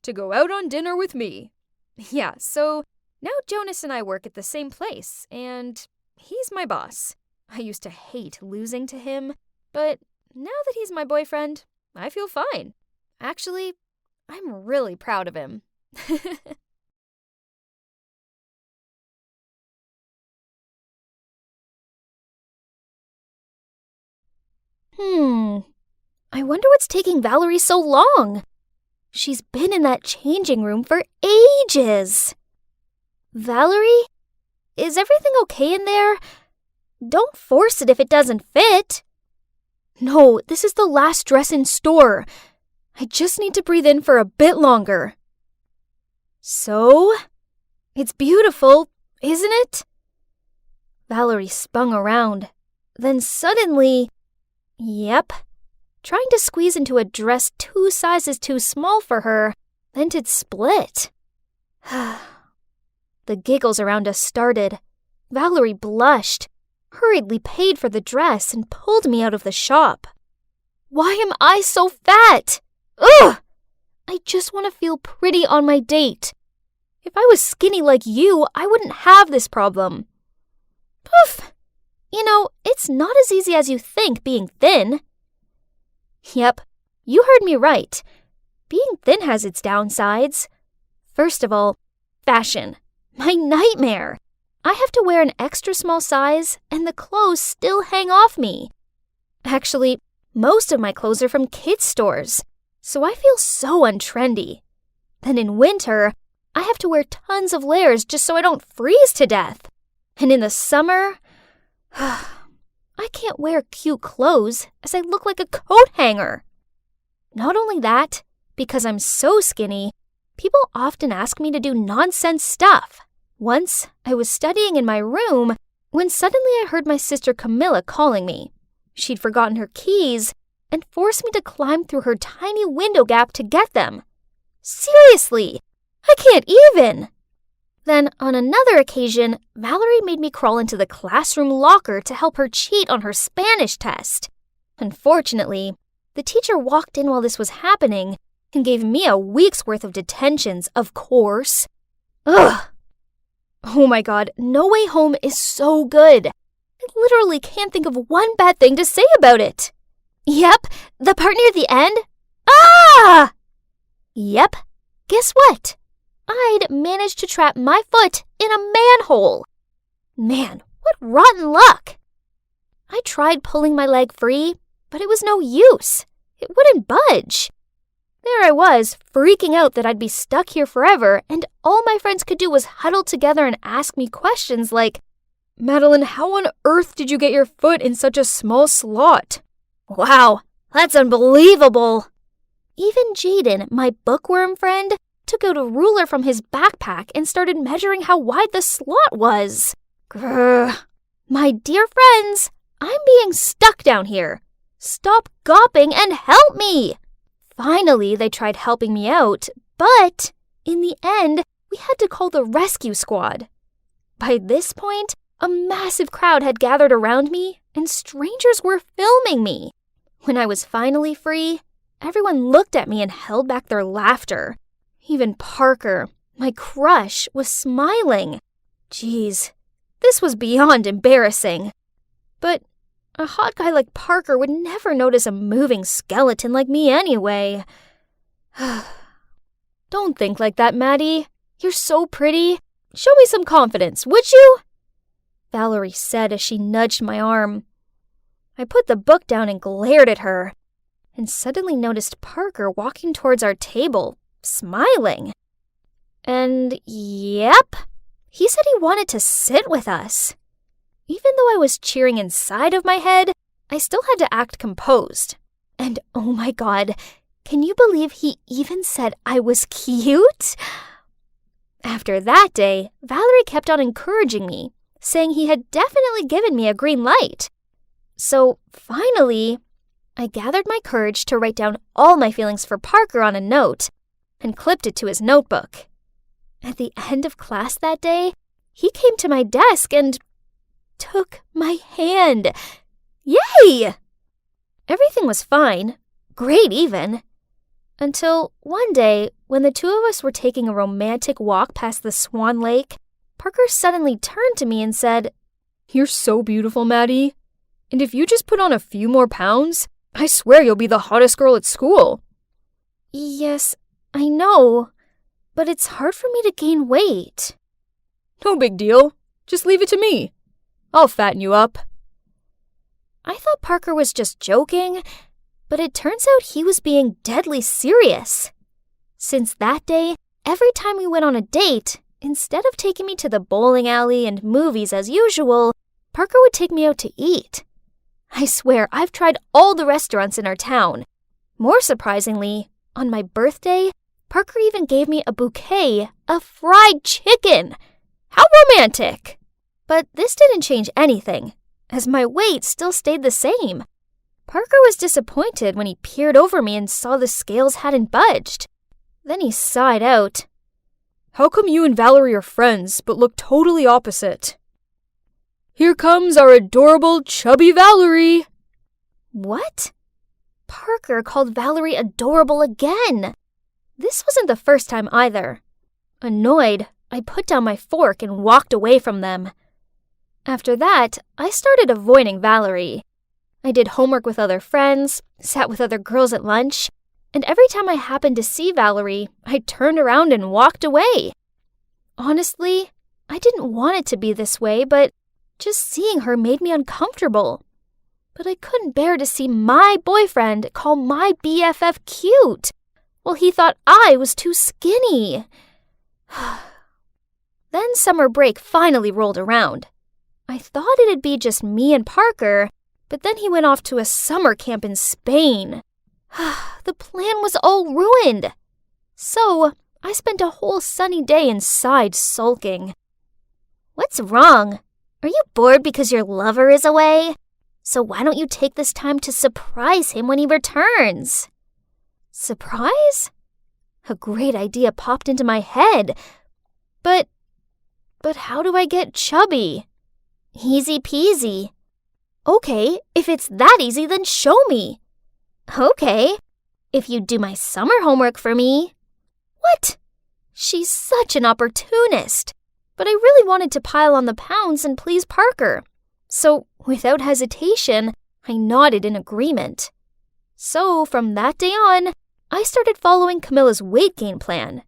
to go out on dinner with me. Yeah, so now Jonas and I work at the same place, and he's my boss. I used to hate losing to him, but now that he's my boyfriend, I feel fine. Actually, I'm really proud of him. I wonder what's taking Valerie so long. She's been in that changing room for ages. Valerie? Is everything okay in there? Don't force it if it doesn't fit. No, this is the last dress in store. I just need to breathe in for a bit longer. So? It's beautiful, isn't it? Valerie spun around. Then suddenly, yep, trying to squeeze into a dress 2 sizes too small for her, then it'd split. The giggles around us started. Valerie blushed, hurriedly paid for the dress, and pulled me out of the shop. Why am I so fat? Ugh! I just want to feel pretty on my date. If I was skinny like you, I wouldn't have this problem. Poof! You know, it's not as easy as you think being thin. Yep, you heard me right. Being thin has its downsides. First of all, fashion. My nightmare. I have to wear an extra small size, and the clothes still hang off me. Actually, most of my clothes are from kids' stores, so I feel so untrendy. Then in winter, I have to wear tons of layers just so I don't freeze to death. And in the summer, I can't wear cute clothes as I look like a coat hanger. Not only that, because I'm so skinny, people often ask me to do nonsense stuff. Once, I was studying in my room when suddenly I heard my sister Camilla calling me. She'd forgotten her keys and forced me to climb through her tiny window gap to get them. Seriously, I can't even. Then, on another occasion, Valerie made me crawl into the classroom locker to help her cheat on her Spanish test. Unfortunately, the teacher walked in while this was happening and gave me a week's worth of detentions, of course. Ugh! Oh my God, No Way Home is so good. I literally can't think of one bad thing to say about it. Yep, the part near the end. Ah! Yep, guess what? I'd managed to trap my foot in a manhole. Man, what rotten luck! I tried pulling my leg free, but it was no use. It wouldn't budge. There I was, freaking out that I'd be stuck here forever, and all my friends could do was huddle together and ask me questions like, Madeline, how on earth did you get your foot in such a small slot? Wow, that's unbelievable! Even Jaden, my bookworm friend, took out a ruler from his backpack and started measuring how wide the slot was. Grr. My dear friends, I'm being stuck down here. Stop gawping and help me! Finally, they tried helping me out, but in the end, we had to call the rescue squad. By this point, a massive crowd had gathered around me, and strangers were filming me. When I was finally free, everyone looked at me and held back their laughter. Even Parker, my crush, was smiling. Geez, this was beyond embarrassing. But a hot guy like Parker would never notice a moving skeleton like me anyway. Don't think like that, Maddie. You're so pretty. Show me some confidence, would you? Valerie said as she nudged my arm. I put the book down and glared at her, and suddenly noticed Parker walking towards our table, smiling. And yep, he said he wanted to sit with us. Even though I was cheering inside of my head, I still had to act composed. And oh my God, can you believe he even said I was cute? After that day, Valerie kept on encouraging me, saying he had definitely given me a green light. So finally, I gathered my courage to write down all my feelings for Parker on a note and clipped it to his notebook. At the end of class that day, he came to my desk and took my hand. Yay! Everything was fine, great even, until one day when the two of us were taking a romantic walk past the Swan Lake, Parker suddenly turned to me and said, You're so beautiful, Maddie. And if you just put on a few more pounds, I swear you'll be the hottest girl at school. Yes, I know, but it's hard for me to gain weight. No big deal. Just leave it to me. I'll fatten you up. I thought Parker was just joking, but it turns out he was being deadly serious. Since that day, every time we went on a date, instead of taking me to the bowling alley and movies as usual, Parker would take me out to eat. I swear I've tried all the restaurants in our town. More surprisingly, on my birthday, Parker even gave me a bouquet of fried chicken. How romantic! But this didn't change anything, as my weight still stayed the same. Parker was disappointed when he peered over me and saw the scales hadn't budged. Then he sighed out. How come you and Valerie are friends, but look totally opposite? Here comes our adorable, chubby Valerie. What? Parker called Valerie adorable again. This wasn't the first time either. Annoyed, I put down my fork and walked away from them. After that, I started avoiding Valerie. I did homework with other friends, sat with other girls at lunch, and every time I happened to see Valerie, I turned around and walked away. Honestly, I didn't want it to be this way, but just seeing her made me uncomfortable. But I couldn't bear to see my boyfriend call my BFF cute, while he thought I was too skinny. Then summer break finally rolled around. I thought it'd be just me and Parker, but then he went off to a summer camp in Spain. The plan was all ruined. So I spent a whole sunny day inside sulking. What's wrong? Are you bored because your lover is away? So why don't you take this time to surprise him when he returns? Surprise? A great idea popped into my head. But how do I get chubby? Easy peasy. Okay, if it's that easy, then show me. Okay, if you do my summer homework for me. What? She's such an opportunist. But I really wanted to pile on the pounds and please Parker. So, without hesitation, I nodded in agreement. So, from that day on, I started following Camilla's weight gain plan.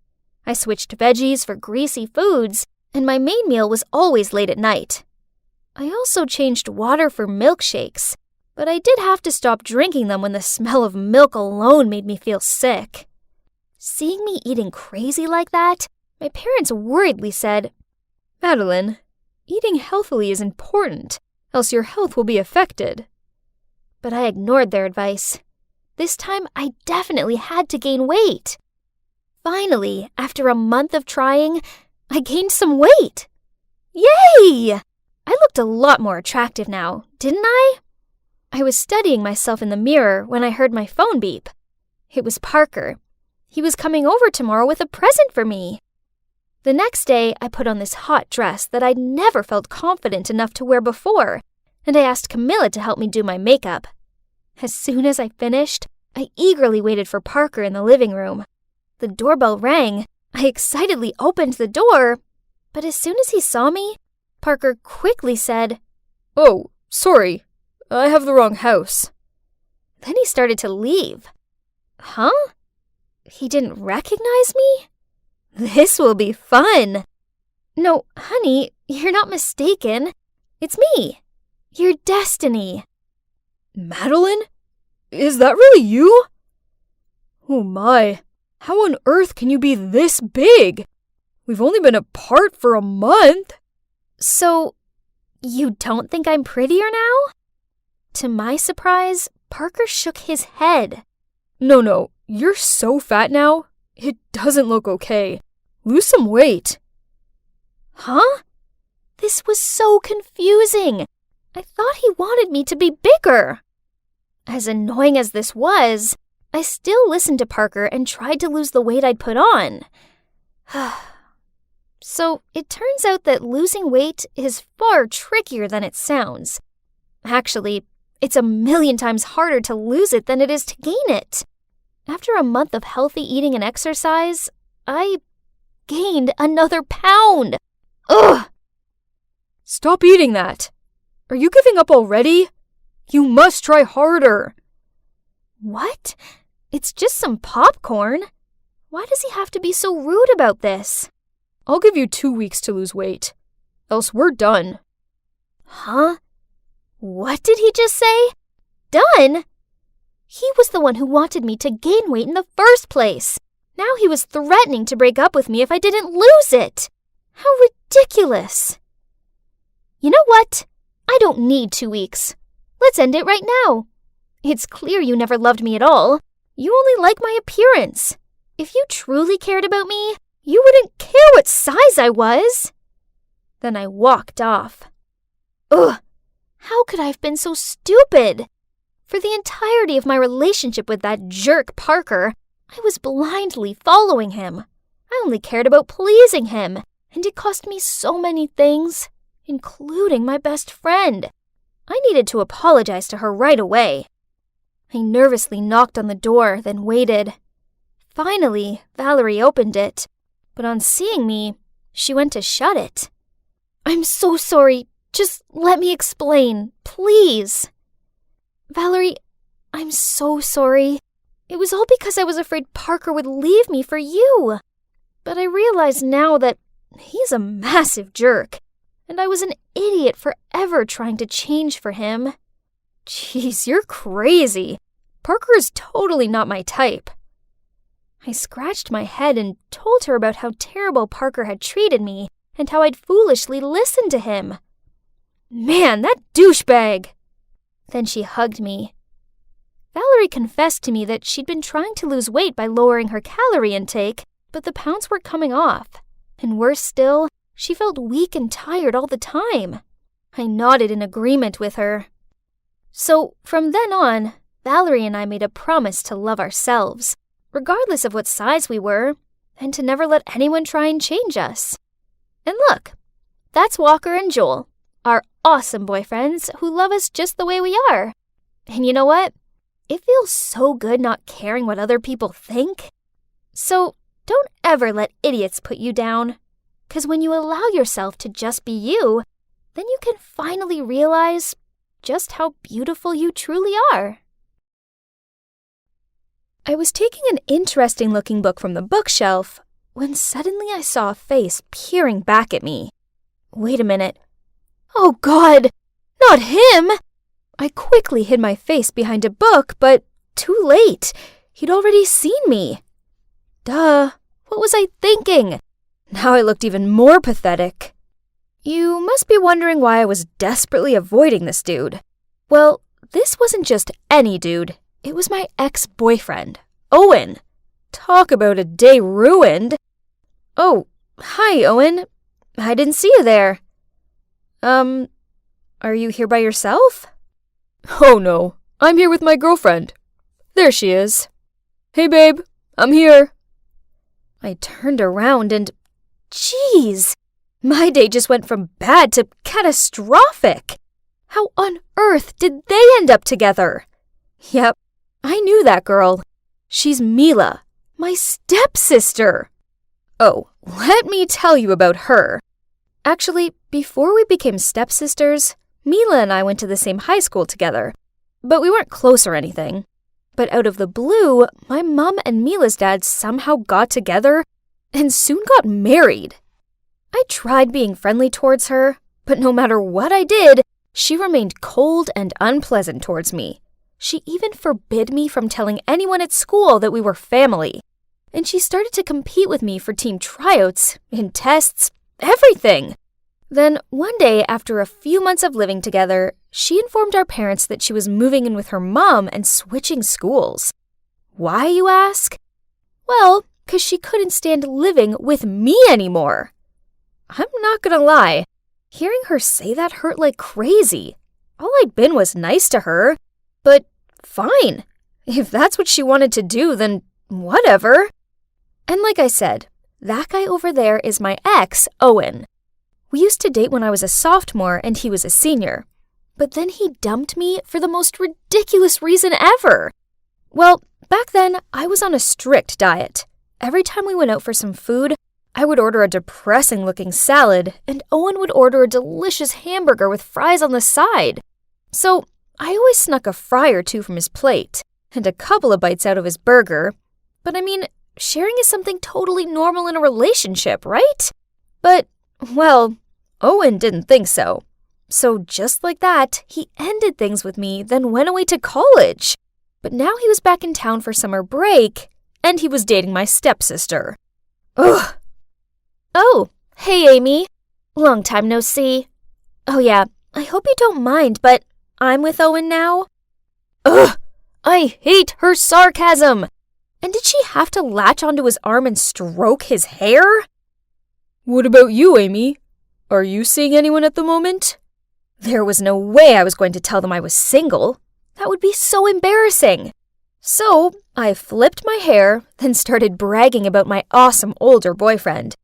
I switched veggies for greasy foods, and my main meal was always late at night. I also changed water for milkshakes, but I did have to stop drinking them when the smell of milk alone made me feel sick. Seeing me eating crazy like that, my parents worriedly said, Madeline, eating healthily is important, else your health will be affected. But I ignored their advice. This time, I definitely had to gain weight. Finally, after a month of trying, I gained some weight. Yay! I looked a lot more attractive now, didn't I? I was studying myself in the mirror when I heard my phone beep. It was Parker. He was coming over tomorrow with a present for me. The next day, I put on this hot dress that I'd never felt confident enough to wear before, and I asked Camilla to help me do my makeup. As soon as I finished, I eagerly waited for Parker in the living room. The doorbell rang. I excitedly opened the door, but as soon as he saw me, Parker quickly said, Oh, sorry, I have the wrong house. Then he started to leave. Huh? He didn't recognize me? This will be fun. No, honey, you're not mistaken. It's me, your destiny. Madeline? Is that really you? Oh my, how on earth can you be this big? We've only been apart for a month. So, you don't think I'm prettier now? To my surprise, Parker shook his head. No, you're so fat now. It doesn't look okay. Lose some weight. Huh? This was so confusing. I thought he wanted me to be bigger. As annoying as this was, I still listened to Parker and tried to lose the weight I'd put on. So it turns out that losing weight is far trickier than it sounds. Actually, it's 1,000,000 times harder to lose it than it is to gain it. After a month of healthy eating and exercise, I gained another pound. Ugh! Stop eating that. Are you giving up already? You must try harder. What? It's just some popcorn. Why does he have to be so rude about this? I'll give you 2 weeks to lose weight, else we're done. Huh? What did he just say? Done? He was the one who wanted me to gain weight in the first place. Now he was threatening to break up with me if I didn't lose it. How ridiculous. You know what? I don't need 2 weeks. Let's end it right now. It's clear you never loved me at all. You only like my appearance. If you truly cared about me, you wouldn't care what size I was. Then I walked off. Ugh! How could I have been so stupid? For the entirety of my relationship with that jerk Parker, I was blindly following him. I only cared about pleasing him, and it cost me so many things, including my best friend. I needed to apologize to her right away. I nervously knocked on the door, then waited. Finally, Valerie opened it, but on seeing me, she went to shut it. I'm so sorry. Just let me explain, please. Valerie, I'm so sorry. It was all because I was afraid Parker would leave me for you. But I realize now that he's a massive jerk, and I was an idiot for ever trying to change for him. Jeez, you're crazy. Parker is totally not my type. I scratched my head and told her about how terrible Parker had treated me and how I'd foolishly listened to him. Man, that douchebag! Then she hugged me. Valerie confessed to me that she'd been trying to lose weight by lowering her calorie intake, but the pounds weren't coming off. And worse still, she felt weak and tired all the time. I nodded in agreement with her. So, from then on, Valerie and I made a promise to love ourselves, regardless of what size we were, and to never let anyone try and change us. And look, that's Walker and Joel, our awesome boyfriends who love us just the way we are. And you know what? It feels so good not caring what other people think. So don't ever let idiots put you down. 'Cause when you allow yourself to just be you, then you can finally realize just how beautiful you truly are. I was taking an interesting-looking book from the bookshelf when suddenly I saw a face peering back at me. Wait a minute. Oh God, not him! I quickly hid my face behind a book, but too late. He'd already seen me. Duh, what was I thinking? Now I looked even more pathetic. You must be wondering why I was desperately avoiding this dude. Well, this wasn't just any dude. It was my ex-boyfriend, Owen. Talk about a day ruined. Oh, hi, Owen. I didn't see you there. Are you here by yourself? Oh no, I'm here with my girlfriend. There she is. Hey babe, I'm here. I turned around and, geez, my day just went from bad to catastrophic. How on earth did they end up together? Yep, I knew that girl. She's Mila, my stepsister. Oh, let me tell you about her. Actually, before we became stepsisters, Mila and I went to the same high school together, but we weren't close or anything. But out of the blue, my mom and Mila's dad somehow got together and soon got married. I tried being friendly towards her, but no matter what I did, she remained cold and unpleasant towards me. She even forbid me from telling anyone at school that we were family. And she started to compete with me for team tryouts, in tests, everything. Then one day, after a few months of living together, she informed our parents that she was moving in with her mom and switching schools. Why, you ask? Well, 'cause she couldn't stand living with me anymore. I'm not gonna lie, hearing her say that hurt like crazy. All I'd been was nice to her, but fine. If that's what she wanted to do, then whatever. And like I said, that guy over there is my ex, Owen. We used to date when I was a sophomore and he was a senior. But then he dumped me for the most ridiculous reason ever. Well, back then, I was on a strict diet. Every time we went out for some food, I would order a depressing-looking salad, and Owen would order a delicious hamburger with fries on the side. So I always snuck a fry or two from his plate, and a couple of bites out of his burger. But I mean, sharing is something totally normal in a relationship, right? But, well, Owen didn't think so. So just like that, he ended things with me, then went away to college. But now he was back in town for summer break, and he was dating my stepsister. Ugh. Oh, hey Amy. Long time no see. Oh yeah, I hope you don't mind, but I'm with Owen now. Ugh, I hate her sarcasm. And did she have to latch onto his arm and stroke his hair? What about you, Amy? Are you seeing anyone at the moment? There was no way I was going to tell them I was single. That would be so embarrassing. So I flipped my hair, then started bragging about my awesome older boyfriend.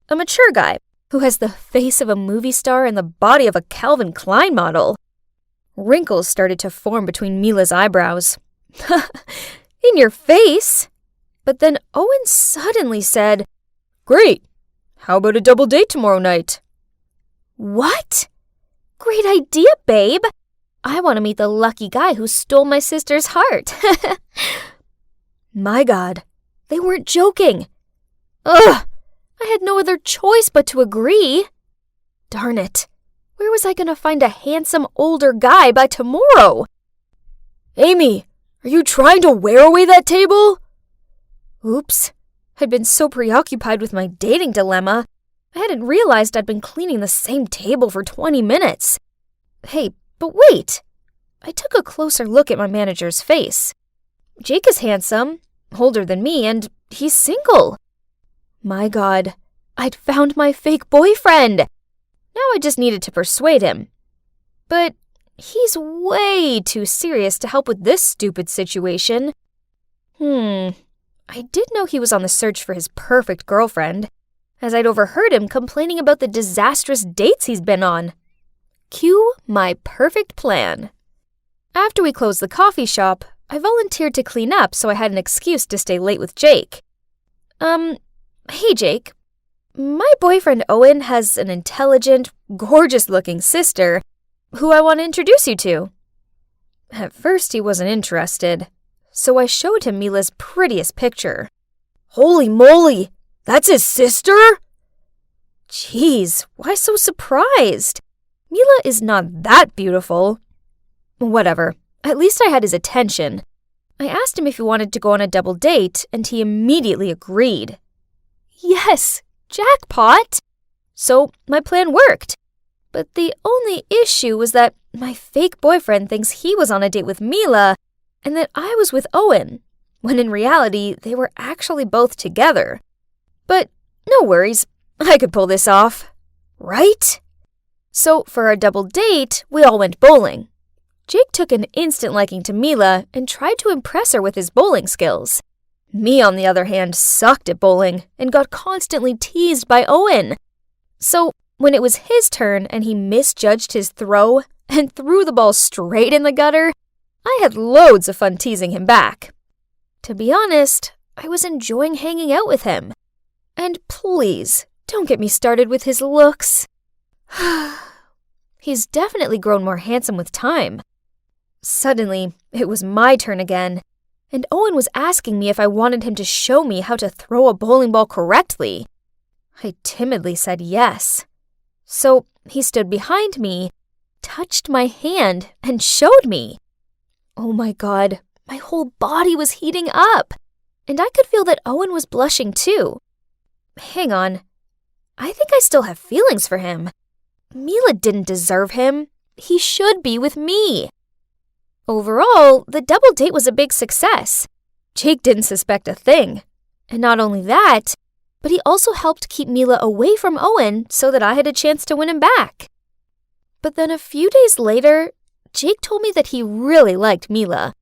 A mature guy who has the face of a movie star and the body of a Calvin Klein model. Wrinkles started to form between Mila's eyebrows. In your face? But then Owen suddenly said, Great. How about a double date tomorrow night? What? Great idea, babe. I want to meet the lucky guy who stole my sister's heart. My God, they weren't joking. Ugh, I had no other choice but to agree. Darn it, where was I going to find a handsome older guy by tomorrow? Amy, are you trying to wear away that table? Oops, I'd been so preoccupied with my dating dilemma, I hadn't realized I'd been cleaning the same table for 20 minutes. Hey, but wait. I took a closer look at my manager's face. Jake is handsome, older than me, and he's single. My God, I'd found my fake boyfriend. Now I just needed to persuade him. But he's way too serious to help with this stupid situation. I did know he was on the search for his perfect girlfriend, as I'd overheard him complaining about the disastrous dates he's been on. Cue my perfect plan. After we closed the coffee shop, I volunteered to clean up so I had an excuse to stay late with Jake. Hey Jake, my boyfriend Owen has an intelligent, gorgeous-looking sister who I want to introduce you to. At first he wasn't interested, so I showed him Mila's prettiest picture. Holy moly! That's his sister? Jeez, why so surprised? Mila is not that beautiful. Whatever, at least I had his attention. I asked him if he wanted to go on a double date, and he immediately agreed. Yes, jackpot! So my plan worked. But the only issue was that my fake boyfriend thinks he was on a date with Mila, and that I was with Owen, when in reality they were actually both together. But no worries, I could pull this off. Right? So for our double date, we all went bowling. Jake took an instant liking to Mila and tried to impress her with his bowling skills. Me, on the other hand, sucked at bowling and got constantly teased by Owen. So when it was his turn and he misjudged his throw and threw the ball straight in the gutter, I had loads of fun teasing him back. To be honest, I was enjoying hanging out with him. And please, don't get me started with his looks. He's definitely grown more handsome with time. Suddenly, it was my turn again, and Owen was asking me if I wanted him to show me how to throw a bowling ball correctly. I timidly said yes. So he stood behind me, touched my hand, and showed me. Oh my God, my whole body was heating up, and I could feel that Owen was blushing too. Hang on, I think I still have feelings for him. Mila didn't deserve him. He should be with me. Overall, the double date was a big success. Jake didn't suspect a thing. And not only that, but he also helped keep Mila away from Owen so that I had a chance to win him back. But then a few days later, Jake told me that he really liked Mila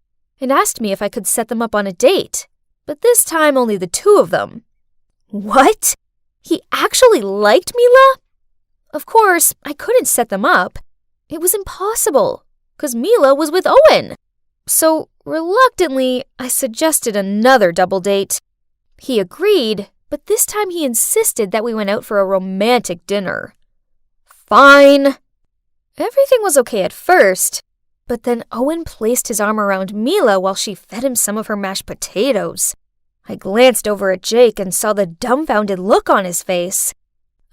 and asked me if I could set them up on a date, but this time only the two of them. What? He actually liked Mila? Of course, I couldn't set them up. It was impossible, because Mila was with Owen. So, reluctantly, I suggested another double date. He agreed, but this time he insisted that we went out for a romantic dinner. Fine. Everything was okay at first, but then Owen placed his arm around Mila while she fed him some of her mashed potatoes. I glanced over at Jake and saw the dumbfounded look on his face.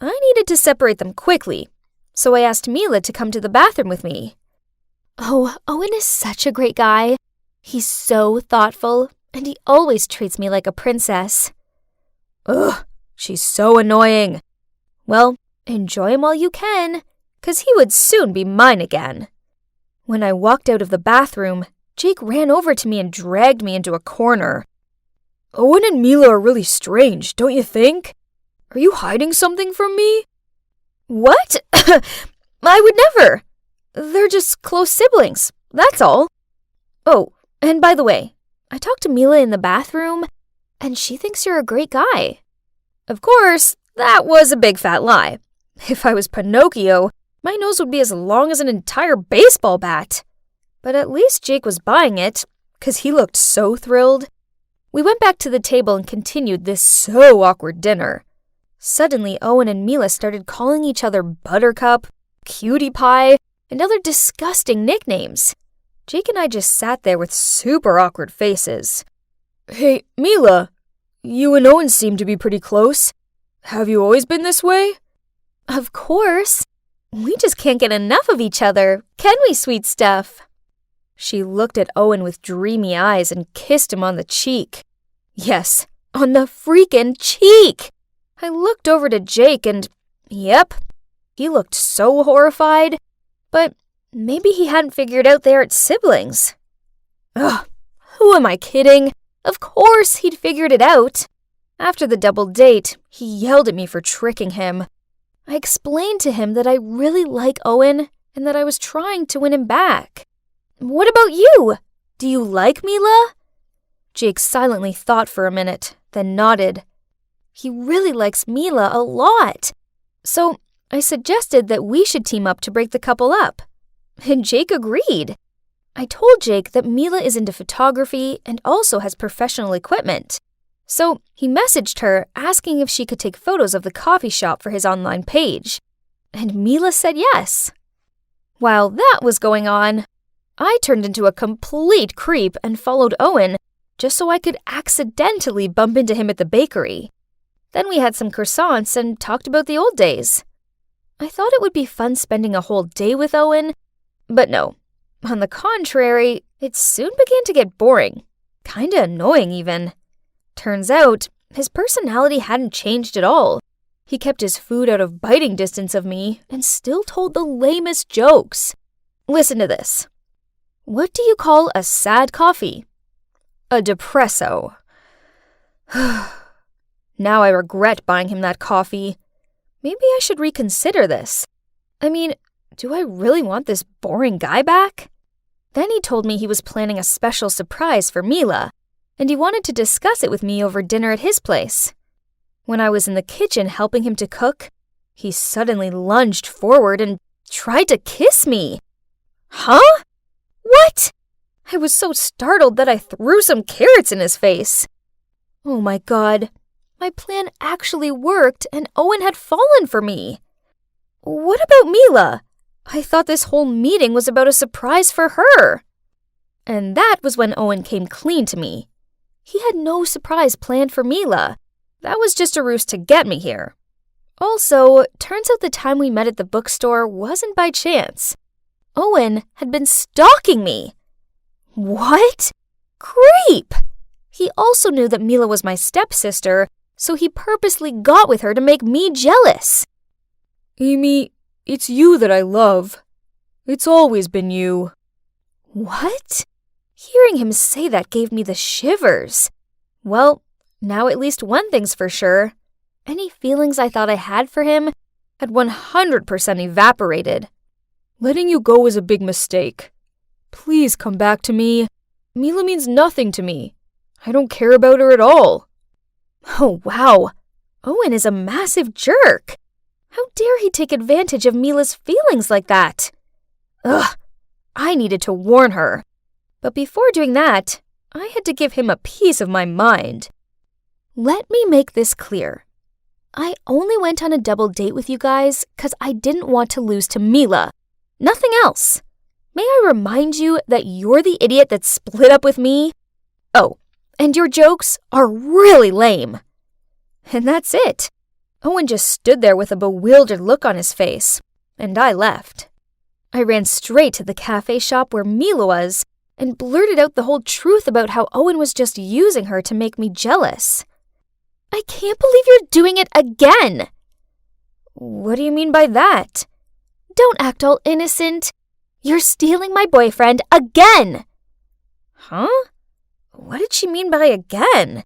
I needed to separate them quickly, so I asked Mila to come to the bathroom with me. Oh, Owen is such a great guy. He's so thoughtful, and he always treats me like a princess. Ugh, she's so annoying. Well, enjoy him while you can, 'cause he would soon be mine again. When I walked out of the bathroom, Jake ran over to me and dragged me into a corner. Owen and Mila are really strange, don't you think? Are you hiding something from me? What? I would never. They're just close siblings, that's all. Oh, and by the way, I talked to Mila in the bathroom, and she thinks you're a great guy. Of course, that was a big fat lie. If I was Pinocchio, my nose would be as long as an entire baseball bat. But at least Jake was buying it, 'cause he looked so thrilled. We went back to the table and continued this so awkward dinner. Suddenly, Owen and Mila started calling each other Buttercup, Cutie Pie, and other disgusting nicknames. Jake and I just sat there with super awkward faces. Hey, Mila, you and Owen seem to be pretty close. Have you always been this way? Of course. We just can't get enough of each other, can we, sweet stuff? She looked at Owen with dreamy eyes and kissed him on the cheek. Yes, on the freaking cheek! I looked over to Jake and, yep, he looked so horrified, but maybe he hadn't figured out they aren't siblings. Ugh, who am I kidding? Of course he'd figured it out. After the double date, he yelled at me for tricking him. I explained to him that I really like Owen and that I was trying to win him back. What about you? Do you like Mila? Jake silently thought for a minute, then nodded. He really likes Mila a lot. So I suggested that we should team up to break the couple up. And Jake agreed. I told Jake that Mila is into photography and also has professional equipment. So he messaged her asking if she could take photos of the coffee shop for his online page. And Mila said yes. While that was going on, I turned into a complete creep and followed Owen just so I could accidentally bump into him at the bakery. Then we had some croissants and talked about the old days. I thought it would be fun spending a whole day with Owen, but no. On the contrary, it soon began to get boring. Kinda annoying even. Turns out, his personality hadn't changed at all. He kept his food out of biting distance of me and still told the lamest jokes. Listen to this. What do you call a sad coffee? A depresso. Now I regret buying him that coffee. Maybe I should reconsider this. I mean, do I really want this boring guy back? Then he told me he was planning a special surprise for Mila, and he wanted to discuss it with me over dinner at his place. When I was in the kitchen helping him to cook, he suddenly lunged forward and tried to kiss me. Huh? What? I was so startled that I threw some carrots in his face. Oh my God. My plan actually worked and Owen had fallen for me. What about Mila? I thought this whole meeting was about a surprise for her. And that was when Owen came clean to me. He had no surprise planned for Mila. That was just a ruse to get me here. Also, turns out the time we met at the bookstore wasn't by chance. Owen had been stalking me. What? Creep! He also knew that Mila was my stepsister, so he purposely got with her to make me jealous. Amy, it's you that I love. It's always been you. What? Hearing him say that gave me the shivers. Well, now at least one thing's for sure. Any feelings I thought I had for him had 100% evaporated. Letting you go was a big mistake. Please come back to me. Mila means nothing to me. I don't care about her at all. Oh, wow. Owen is a massive jerk. How dare he take advantage of Mila's feelings like that? Ugh, I needed to warn her. But before doing that, I had to give him a piece of my mind. Let me make this clear. I only went on a double date with you guys because I didn't want to lose to Mila. Nothing else. May I remind you that you're the idiot that split up with me? Oh, and your jokes are really lame. And that's it. Owen just stood there with a bewildered look on his face, and I left. I ran straight to the cafe shop where Mila was and blurted out the whole truth about how Owen was just using her to make me jealous. I can't believe you're doing it again. What do you mean by that? Don't act all innocent. You're stealing my boyfriend again. Huh? What did she mean by again?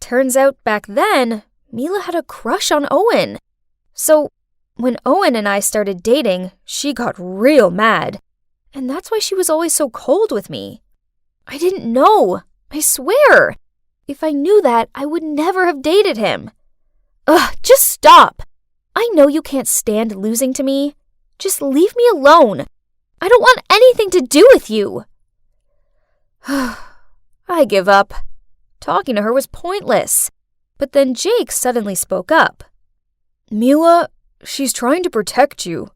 Turns out back then, Mila had a crush on Owen. So when Owen and I started dating, she got real mad. And that's why she was always so cold with me. I didn't know. I swear. If I knew that, I would never have dated him. Ugh, just stop. I know you can't stand losing to me. Just leave me alone. I don't want anything to do with you. I give up. Talking to her was pointless. But then Jake suddenly spoke up. Mila, she's trying to protect you.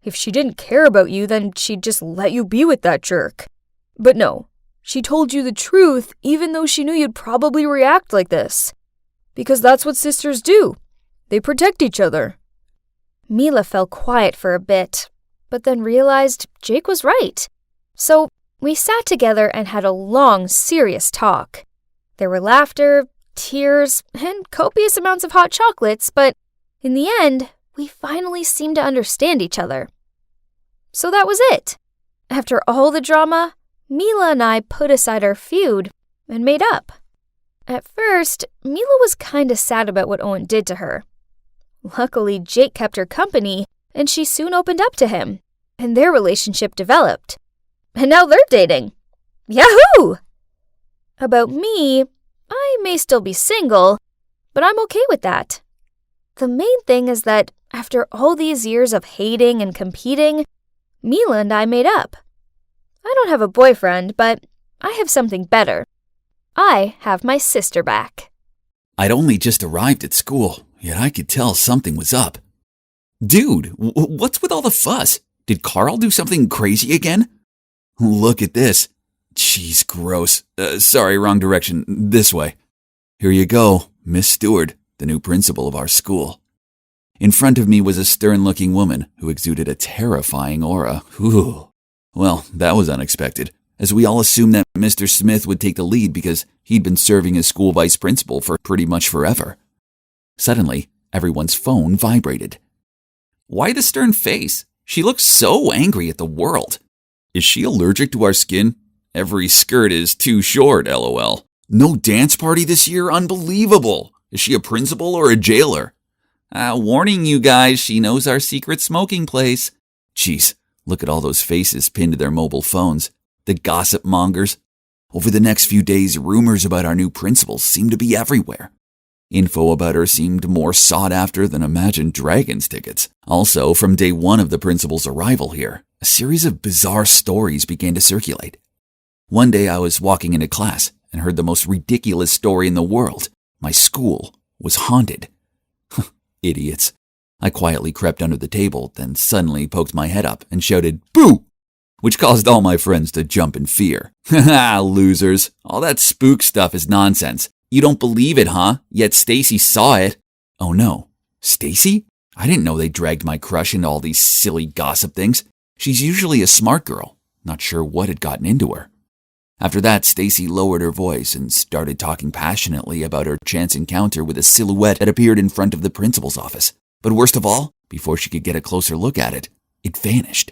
If she didn't care about you, then she'd just let you be with that jerk. But no, she told you the truth even though she knew you'd probably react like this. Because that's what sisters do. They protect each other. Mila fell quiet for a bit, but then realized Jake was right. So we sat together and had a long, serious talk. There were laughter, tears, and copious amounts of hot chocolates, but in the end, we finally seemed to understand each other. So that was it. After all the drama, Mila and I put aside our feud and made up. At first, Mila was kinda sad about what Owen did to her. Luckily, Jake kept her company, and she soon opened up to him, and their relationship developed. And now they're dating. Yahoo! About me, I may still be single, but I'm okay with that. The main thing is that after all these years of hating and competing, Mila and I made up. I don't have a boyfriend, but I have something better. I have my sister back. I'd only just arrived at school, yet I could tell something was up. Dude, what's with all the fuss? Did Carl do something crazy again? Look at this. Jeez, gross. Sorry, wrong direction. This way. Here you go, Miss Stewart. the new principal of our school. In front of me was a stern-looking woman who exuded a terrifying aura. Ooh. Well, that was unexpected, as we all assumed that Mr. Smith would take the lead because he'd been serving as school vice principal for pretty much forever. Suddenly, everyone's phone vibrated. Why the stern face? She looks so angry at the world. Is she allergic to our skin? Every skirt is too short, lol. No dance party this year? Unbelievable. Is she a principal or a jailer? Warning you guys, she knows our secret smoking place. Jeez, look at all those faces pinned to their mobile phones. The gossip mongers. Over the next few days, rumors about our new principal seemed to be everywhere. Info about her seemed more sought after than Imagine Dragons tickets. Also, from day one of the principal's arrival here, a series of bizarre stories began to circulate. One day I was walking into class and heard the most ridiculous story in the world. My school was haunted. Idiots. I quietly crept under the table, then suddenly poked my head up and shouted, "Boo!" which caused all my friends to jump in fear. Haha, losers. All that spook stuff is nonsense. You don't believe it, huh? Yet Stacy saw it. Oh no. Stacy? I didn't know they dragged my crush into all these silly gossip things. She's usually a smart girl. Not sure what had gotten into her. After that, Stacy lowered her voice and started talking passionately about her chance encounter with a silhouette that appeared in front of the principal's office. But worst of all, before she could get a closer look at it, it vanished.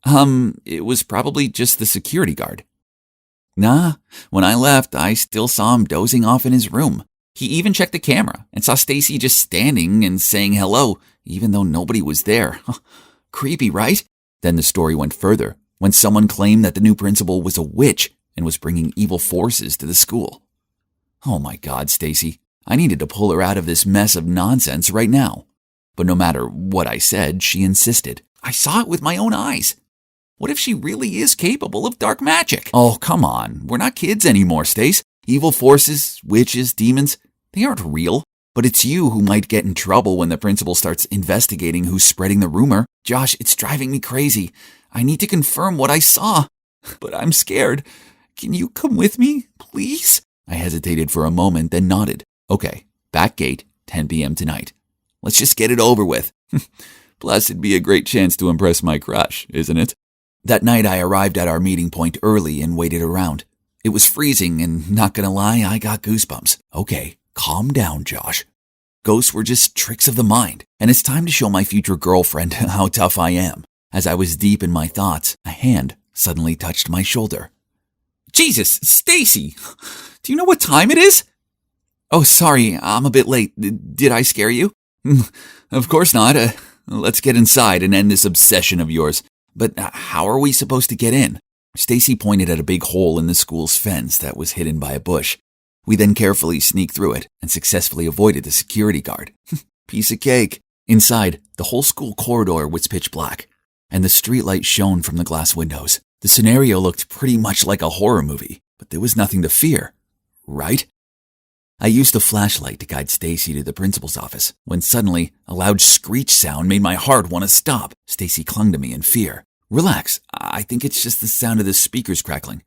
It was probably just the security guard. Nah, when I left, I still saw him dozing off in his room. He even checked the camera and saw Stacy just standing and saying hello, even though nobody was there. Creepy, right? Then the story went further, when someone claimed that the new principal was a witch and was bringing evil forces to the school. Oh my God, Stacy. I needed to pull her out of this mess of nonsense right now. But no matter what I said, she insisted. I saw it with my own eyes. What if she really is capable of dark magic? Oh, come on. We're not kids anymore, Stace. Evil forces, witches, demons, they aren't real. But it's you who might get in trouble when the principal starts investigating who's spreading the rumor. Josh, it's driving me crazy. I need to confirm what I saw. But I'm scared. Can you come with me, please? I hesitated for a moment, then nodded. Okay, back gate, 10 p.m. tonight. Let's just get it over with. Plus, it'd be a great chance to impress my crush, isn't it? That night, I arrived at our meeting point early and waited around. It was freezing, and not gonna lie, I got goosebumps. Okay, calm down, Josh. Ghosts were just tricks of the mind, and it's time to show my future girlfriend how tough I am. As I was deep in my thoughts, a hand suddenly touched my shoulder. Jesus, Stacy! Do you know what time it is? Oh, sorry, I'm a bit late. Did I scare you? Of course not. Let's get inside and end this obsession of yours. But how are we supposed to get in? Stacy pointed at a big hole in the school's fence that was hidden by a bush. We then carefully sneaked through it and successfully avoided the security guard. Piece of cake. Inside, the whole school corridor was pitch black, and the streetlight shone from the glass windows. The scenario looked pretty much like a horror movie, but there was nothing to fear, right? I used the flashlight to guide Stacy to the principal's office, when suddenly a loud screech sound made my heart want to stop. Stacy clung to me in fear. Relax, I think it's just the sound of the speakers crackling.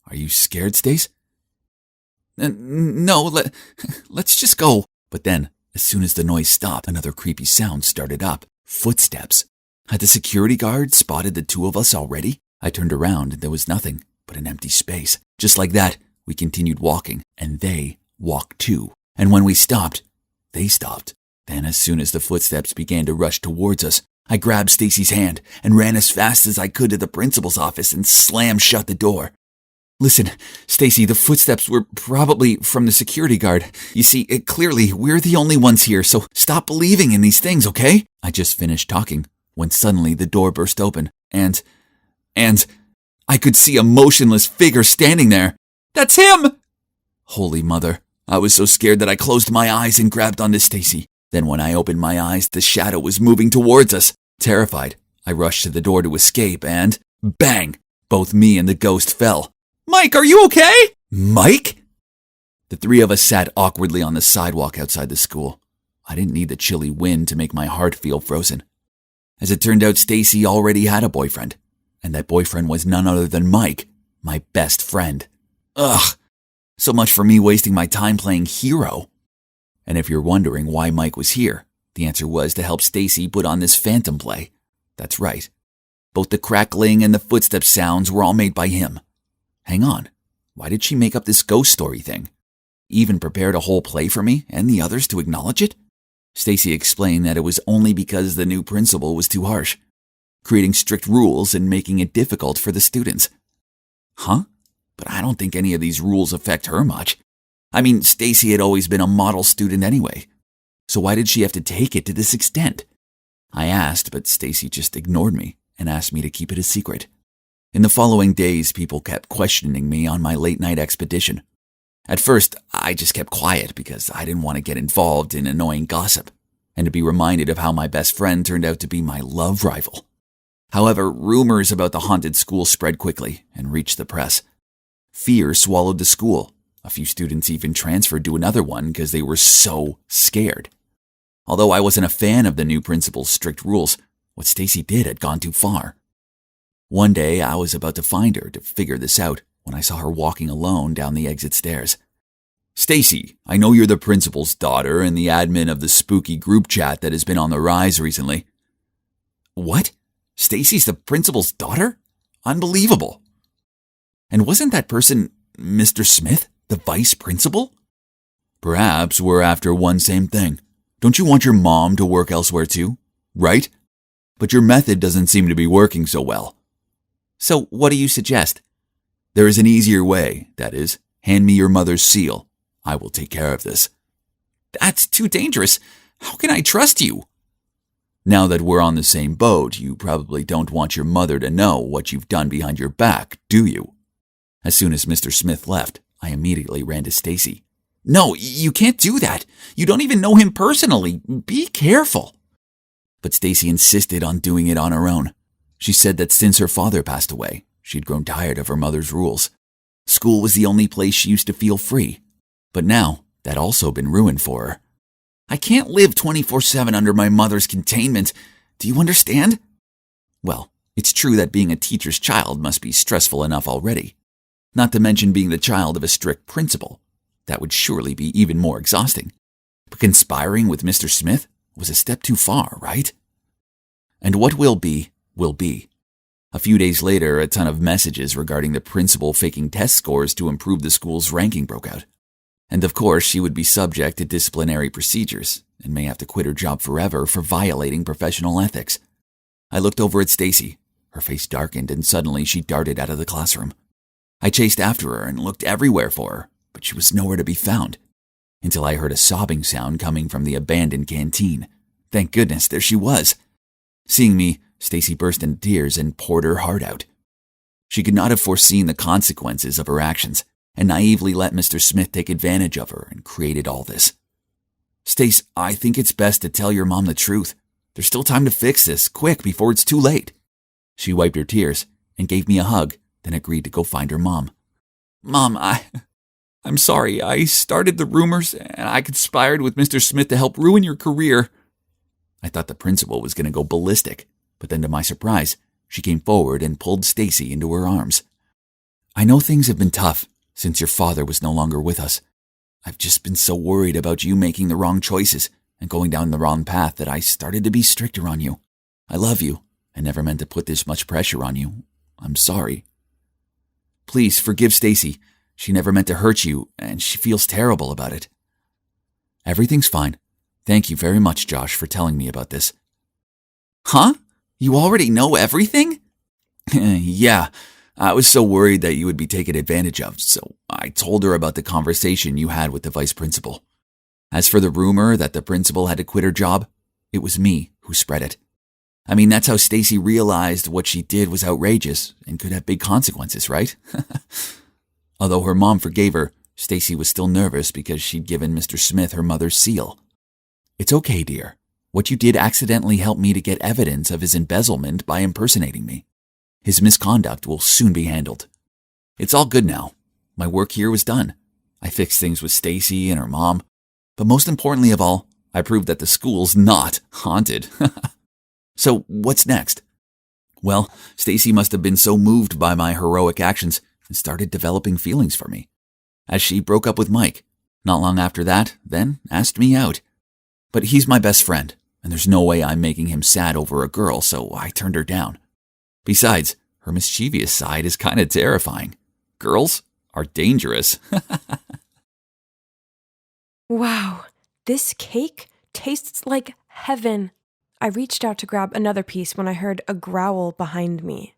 Are you scared, Stace? No, let's just go. But then, as soon as the noise stopped, another creepy sound started up. Footsteps. Had the security guard spotted the two of us already? I turned around and there was nothing but an empty space. Just like that, we continued walking, and they walked too. And when we stopped, they stopped. Then as soon as the footsteps began to rush towards us, I grabbed Stacy's hand and ran as fast as I could to the principal's office and slammed shut the door. Listen, Stacy, the footsteps were probably from the security guard. You see, clearly, we're the only ones here, so stop believing in these things, okay? I just finished talking when suddenly the door burst open, and I could see a motionless figure standing there. That's him! Holy mother. I was so scared that I closed my eyes and grabbed onto Stacy. Then when I opened my eyes, the shadow was moving towards us. Terrified, I rushed to the door to escape and, bang! Both me and the ghost fell. Mike, are you okay? Mike? The three of us sat awkwardly on the sidewalk outside the school. I didn't need the chilly wind to make my heart feel frozen. As it turned out, Stacy already had a boyfriend, and that boyfriend was none other than Mike, my best friend. Ugh, so much for me wasting my time playing hero. And if you're wondering why Mike was here, the answer was to help Stacy put on this phantom play. That's right. Both the crackling and the footstep sounds were all made by him. Hang on, why did she make up this ghost story thing? Even prepared a whole play for me and the others to acknowledge it? Stacy explained that it was only because the new principal was too harsh, creating strict rules and making it difficult for the students. Huh? But I don't think any of these rules affect her much. I mean, Stacy had always been a model student anyway. So why did she have to take it to this extent? I asked, but Stacy just ignored me and asked me to keep it a secret. In the following days, people kept questioning me on my late-night expedition. At first, I just kept quiet because I didn't want to get involved in annoying gossip and to be reminded of how my best friend turned out to be my love rival. However, rumors about the haunted school spread quickly and reached the press. Fear swallowed the school. A few students even transferred to another one because they were so scared. Although I wasn't a fan of the new principal's strict rules, what Stacy did had gone too far. One day, I was about to find her to figure this out when I saw her walking alone down the exit stairs. Stacy, I know you're the principal's daughter and the admin of the spooky group chat that has been on the rise recently. What? Stacy's the principal's daughter? Unbelievable. And wasn't that person Mr. Smith, the vice principal? Perhaps we're after one same thing. Don't you want your mom to work elsewhere too? Right? But your method doesn't seem to be working so well. So what do you suggest? There is an easier way, that is, hand me your mother's seal. I will take care of this. That's too dangerous. How can I trust you? Now that we're on the same boat, you probably don't want your mother to know what you've done behind your back, do you? As soon as Mr. Smith left, I immediately ran to Stacy. No, you can't do that. You don't even know him personally. Be careful. But Stacy insisted on doing it on her own. She said that since her father passed away, she'd grown tired of her mother's rules. School was the only place she used to feel free. But now, that also been ruined for her. I can't live 24/7 under my mother's containment. Do you understand? Well, it's true that being a teacher's child must be stressful enough already. Not to mention being the child of a strict principal. That would surely be even more exhausting. But conspiring with Mr. Smith was a step too far, right? And what will be, will be. A few days later, a ton of messages regarding the principal faking test scores to improve the school's ranking broke out. And of course, she would be subject to disciplinary procedures and may have to quit her job forever for violating professional ethics. I looked over at Stacy. Her face darkened and suddenly she darted out of the classroom. I chased after her and looked everywhere for her, but she was nowhere to be found, until I heard a sobbing sound coming from the abandoned canteen. Thank goodness, there she was. Seeing me, Stacy burst into tears and poured her heart out. She could not have foreseen the consequences of her actions, and naively let Mr. Smith take advantage of her and created all this. Stace, I think it's best to tell your mom the truth. There's still time to fix this, quick, before it's too late. She wiped her tears and gave me a hug, then agreed to go find her mom. Mom, I'm sorry. I started the rumors and I conspired with Mr. Smith to help ruin your career. I thought the principal was going to go ballistic, but then to my surprise, she came forward and pulled Stacy into her arms. I know things have been tough since your father was no longer with us. I've just been so worried about you making the wrong choices and going down the wrong path that I started to be stricter on you. I love you and never meant to put this much pressure on you. I'm sorry. Please forgive Stacy. She never meant to hurt you, and she feels terrible about it. Everything's fine. Thank you very much, Josh, for telling me about this. Huh? You already know everything? Yeah, I was so worried that you would be taken advantage of, so I told her about the conversation you had with the vice principal. As for the rumor that the principal had to quit her job, it was me who spread it. I mean, that's how Stacy realized what she did was outrageous and could have big consequences, right? Although her mom forgave her, Stacy was still nervous because she'd given Mr. Smith her mother's seal. It's okay, dear. What you did accidentally helped me to get evidence of his embezzlement by impersonating me. His misconduct will soon be handled. It's all good now. My work here was done. I fixed things with Stacy and her mom. But most importantly of all, I proved that the school's not haunted. So what's next? Well, Stacy must have been so moved by my heroic actions and started developing feelings for me. As she broke up with Mike, Not long after that, then asked me out. But he's my best friend, and there's no way I'm making him sad over a girl, so I turned her down. Besides, her mischievous side is kind of terrifying. Girls are dangerous. Wow, this cake tastes like heaven. I reached out to grab another piece when I heard a growl behind me.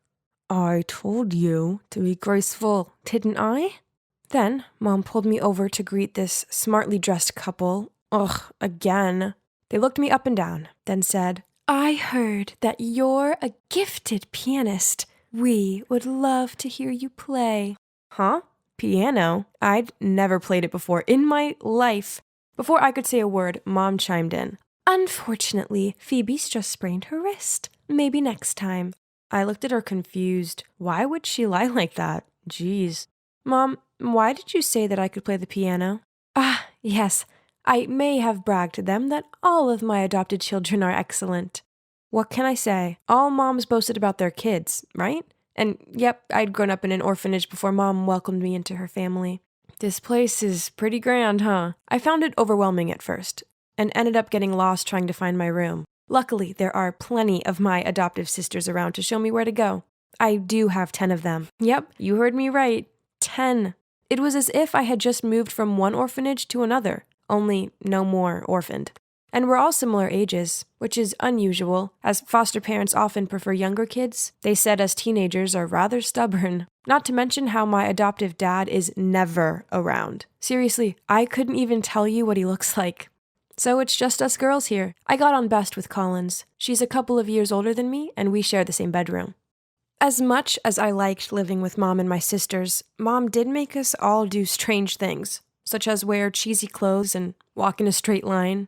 I told you to be graceful, didn't I? Then, Mom pulled me over to greet this smartly dressed couple. Ugh, again. They looked me up and down, then said, I heard that you're a gifted pianist. We would love to hear you play. Huh? Piano? I'd never played it before in my life. Before I could say a word, Mom chimed in. Unfortunately, Phoebe's just sprained her wrist. Maybe next time. I looked at her confused. Why would she lie like that? Jeez. Mom, why did you say that I could play the piano? Ah, yes. I may have bragged to them that all of my adopted children are excellent. What can I say? All moms boasted about their kids, right? And yep, I'd grown up in an orphanage before Mom welcomed me into her family. This place is pretty grand, huh? I found it overwhelming at first, and ended up getting lost trying to find my room. Luckily, there are plenty of my adoptive sisters around to show me where to go. I do have 10 of them. Yep, you heard me right. 10. It was as if I had just moved from one orphanage to another, only no more orphaned. And we're all similar ages, which is unusual, as foster parents often prefer younger kids. They said us teenagers are rather stubborn. Not to mention how my adoptive dad is never around. Seriously, I couldn't even tell you what he looks like. So it's just us girls here. I got on best with Collins. She's a couple of years older than me, and we share the same bedroom. As much as I liked living with Mom and my sisters, Mom did make us all do strange things, such as wear cheesy clothes and walk in a straight line.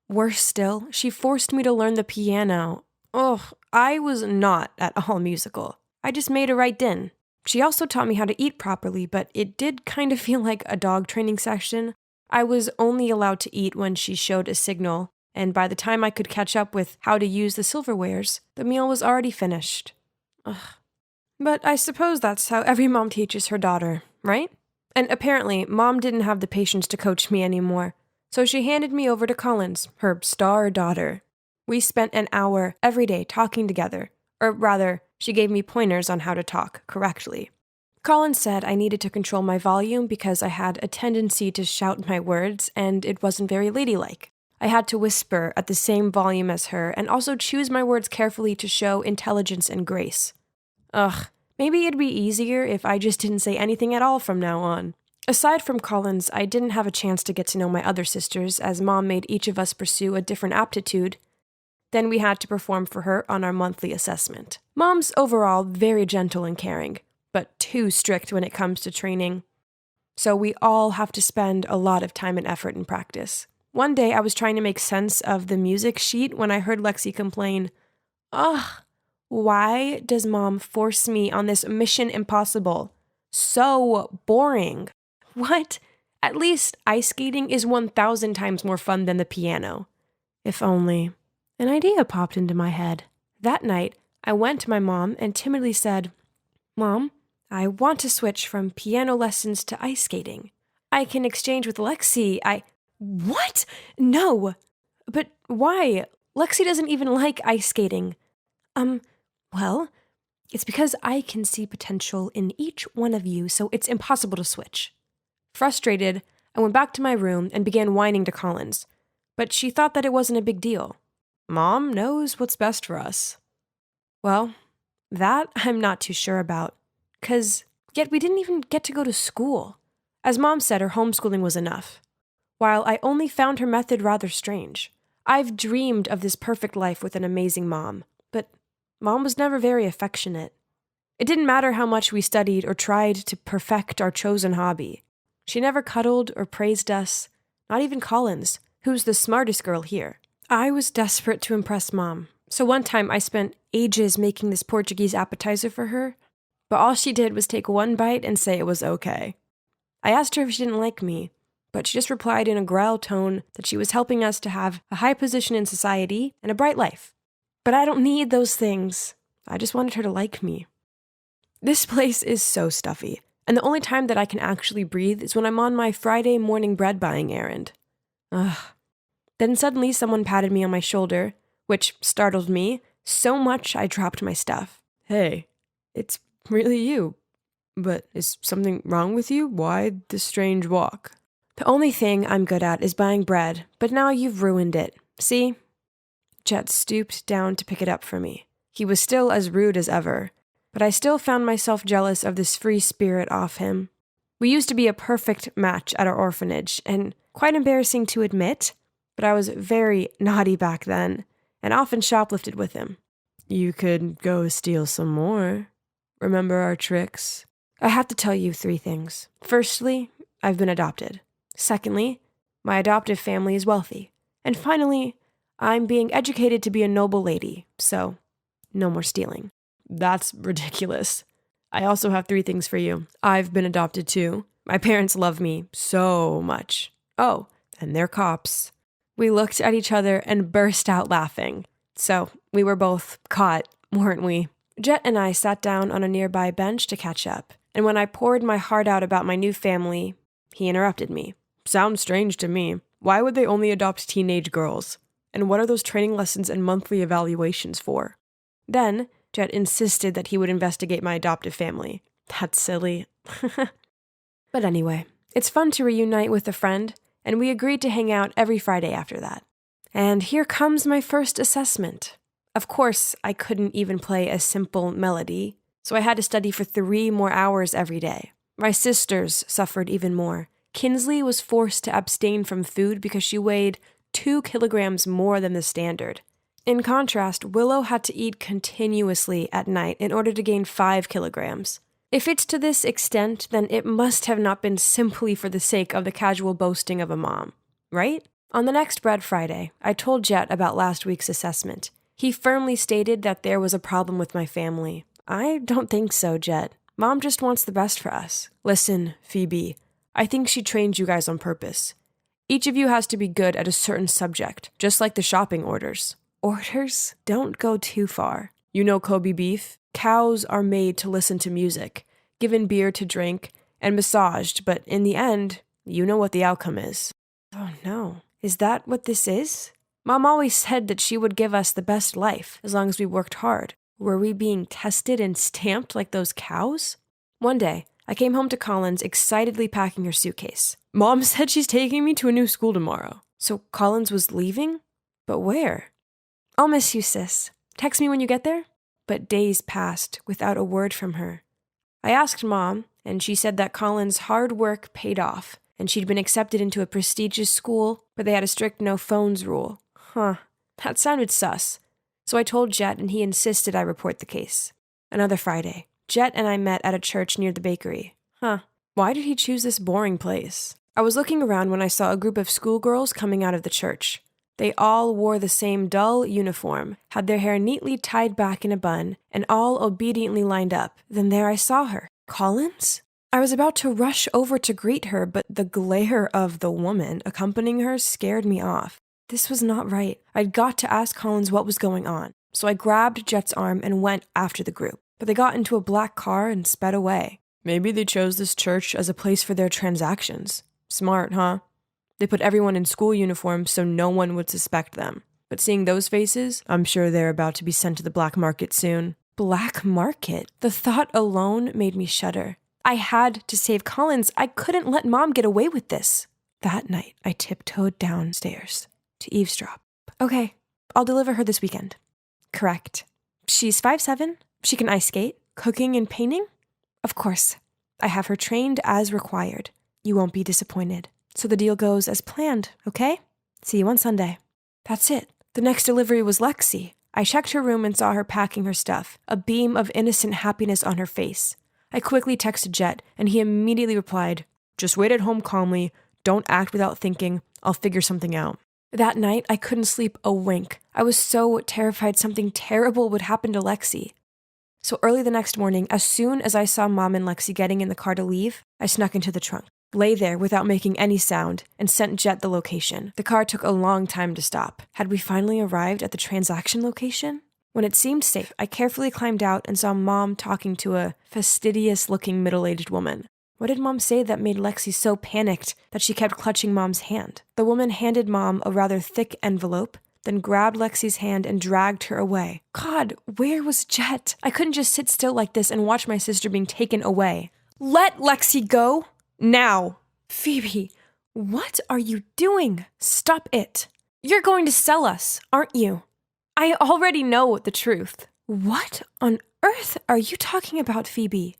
Worse still, she forced me to learn the piano. Ugh, I was not at all musical. I just made a right din. She also taught me how to eat properly, but it did kind of feel like a dog training session. I was only allowed to eat when she showed a signal, and by the time I could catch up with how to use the silverwares, the meal was already finished. Ugh. But I suppose that's how every mom teaches her daughter, right? And apparently, Mom didn't have the patience to coach me anymore, so she handed me over to Collins, her star daughter. We spent an hour every day talking together, or rather, she gave me pointers on how to talk correctly. Collins said I needed to control my volume because I had a tendency to shout my words, and it wasn't very ladylike. I had to whisper at the same volume as her, and also choose my words carefully to show intelligence and grace. Ugh, maybe it'd be easier if I just didn't say anything at all from now on. Aside from Collins, I didn't have a chance to get to know my other sisters, as Mom made each of us pursue a different aptitude. Then we had to perform for her on our monthly assessment. Mom's overall very gentle and caring, but too strict when it comes to training. So we all have to spend a lot of time and effort in practice. One day I was trying to make sense of the music sheet when I heard Lexi complain, Ugh, why does Mom force me on this mission impossible? So boring. What? At least ice skating is 1,000 times more fun than the piano. If only. An idea popped into my head. That night, I went to my mom and timidly said, Mom, I want to switch from piano lessons to ice skating. I can exchange with Lexi. What? No. But why? Lexi doesn't even like ice skating. Well, it's because I can see potential in each one of you, so it's impossible to switch. Frustrated, I went back to my room and began whining to Collins, but she thought that it wasn't a big deal. Mom knows what's best for us. Well, that I'm not too sure about, yet we didn't even get to go to school. As Mom said, her homeschooling was enough. While I only found her method rather strange, I've dreamed of this perfect life with an amazing mom, but Mom was never very affectionate. It didn't matter how much we studied or tried to perfect our chosen hobby. She never cuddled or praised us, not even Collins, who's the smartest girl here. I was desperate to impress Mom, so one time I spent ages making this Portuguese appetizer for her, but all she did was take one bite and say it was okay. I asked her if she didn't like me, but she just replied in a growl tone that she was helping us to have a high position in society and a bright life. But I don't need those things. I just wanted her to like me. This place is so stuffy. And the only time that I can actually breathe is when I'm on my Friday morning bread buying errand. Ugh. Then suddenly someone patted me on my shoulder, which startled me so much I dropped my stuff. Hey, it's really you. But is something wrong with you? Why the strange walk? The only thing I'm good at is buying bread, but now you've ruined it. See? Jet stooped down to pick it up for me. He was still as rude as ever, but I still found myself jealous of this free spirit off him. We used to be a perfect match at our orphanage, and quite embarrassing to admit, but I was very naughty back then, and often shoplifted with him. You could go steal some more. Remember our tricks? I have to tell you 3 things. Firstly, I've been adopted. Secondly, my adoptive family is wealthy. And finally, I'm being educated to be a noble lady, so no more stealing. That's ridiculous. I also have 3 things for you. I've been adopted too. My parents love me so much. Oh, and they're cops. We looked at each other and burst out laughing. So we were both caught, weren't we? Jet and I sat down on a nearby bench to catch up. And when I poured my heart out about my new family, he interrupted me. Sounds strange to me. Why would they only adopt teenage girls? And what are those training lessons and monthly evaluations for? Then, Jet insisted that he would investigate my adoptive family. That's silly. But anyway, it's fun to reunite with a friend, and we agreed to hang out every Friday after that. And here comes my first assessment. Of course, I couldn't even play a simple melody, so I had to study for 3 more hours every day. My sisters suffered even more. Kinsley was forced to abstain from food because she weighed 2 kilograms more than the standard. In contrast, Willow had to eat continuously at night in order to gain 5 kilograms. If it's to this extent, then it must have not been simply for the sake of the casual boasting of a mom, right? On the next Bread Friday, I told Jet about last week's assessment. He firmly stated that there was a problem with my family. I don't think so, Jet. Mom just wants the best for us. Listen, Phoebe, I think she trained you guys on purpose. Each of you has to be good at a certain subject, just like the shopping orders. Orders? Don't go too far. You know Kobe beef? Cows are made to listen to music, given beer to drink, and massaged, but in the end, you know what the outcome is. Oh no. Is that what this is? Mom always said that she would give us the best life, as long as we worked hard. Were we being tested and stamped like those cows? One day, I came home to Collins excitedly packing her suitcase. Mom said she's taking me to a new school tomorrow. So Collins was leaving? But where? I'll miss you, sis. Text me when you get there? But days passed without a word from her. I asked Mom, and she said that Collins' hard work paid off, and she'd been accepted into a prestigious school, but they had a strict no phones rule. Huh, that sounded sus. So I told Jet, and he insisted I report the case. Another Friday, Jet and I met at a church near the bakery. Why did he choose this boring place? I was looking around when I saw a group of schoolgirls coming out of the church. They all wore the same dull uniform, had their hair neatly tied back in a bun, and all obediently lined up. Then there I saw her. Collins? I was about to rush over to greet her, but the glare of the woman accompanying her scared me off. This was not right. I'd got to ask Collins what was going on. So I grabbed Jet's arm and went after the group. But they got into a black car and sped away. Maybe they chose this church as a place for their transactions. Smart, huh? They put everyone in school uniforms so no one would suspect them. But seeing those faces, I'm sure they're about to be sent to the black market soon. Black market? The thought alone made me shudder. I had to save Collins. I couldn't let Mom get away with this. That night, I tiptoed downstairs to eavesdrop. Okay, I'll deliver her this weekend. Correct. She's 5'7". She can ice skate, cooking and painting. Of course, I have her trained as required. You won't be disappointed. So the deal goes as planned, okay? See you on Sunday. That's it. The next delivery was Lexi. I checked her room and saw her packing her stuff, a beam of innocent happiness on her face. I quickly texted Jet, and he immediately replied, "Just wait at home calmly. Don't act without thinking. I'll figure something out." That night, I couldn't sleep a wink. I was so terrified something terrible would happen to Lexi. So early the next morning, as soon as I saw Mom and Lexi getting in the car to leave, I snuck into the trunk, lay there without making any sound, and sent Jet the location. The car took a long time to stop. Had we finally arrived at the transaction location? When it seemed safe, I carefully climbed out and saw Mom talking to a fastidious-looking middle-aged woman. What did Mom say that made Lexi so panicked that she kept clutching Mom's hand? The woman handed Mom a rather thick envelope, then grabbed Lexi's hand and dragged her away. God, where was Jet? I couldn't just sit still like this and watch my sister being taken away. Let Lexi go! Now! Phoebe, what are you doing? Stop it. You're going to sell us, aren't you? I already know the truth. What on earth are you talking about, Phoebe?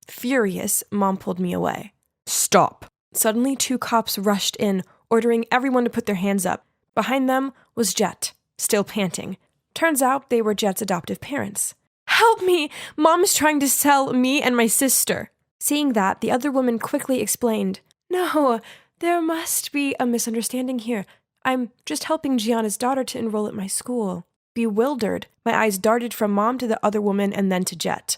Furious, Mom pulled me away. Stop. Suddenly, 2 cops rushed in, ordering everyone to put their hands up. Behind them was Jet, still panting. Turns out they were Jet's adoptive parents. Help me! Mom is trying to sell me and my sister. Seeing that, the other woman quickly explained, No, there must be a misunderstanding here. I'm just helping Gianna's daughter to enroll at my school. Bewildered, my eyes darted from Mom to the other woman and then to Jet.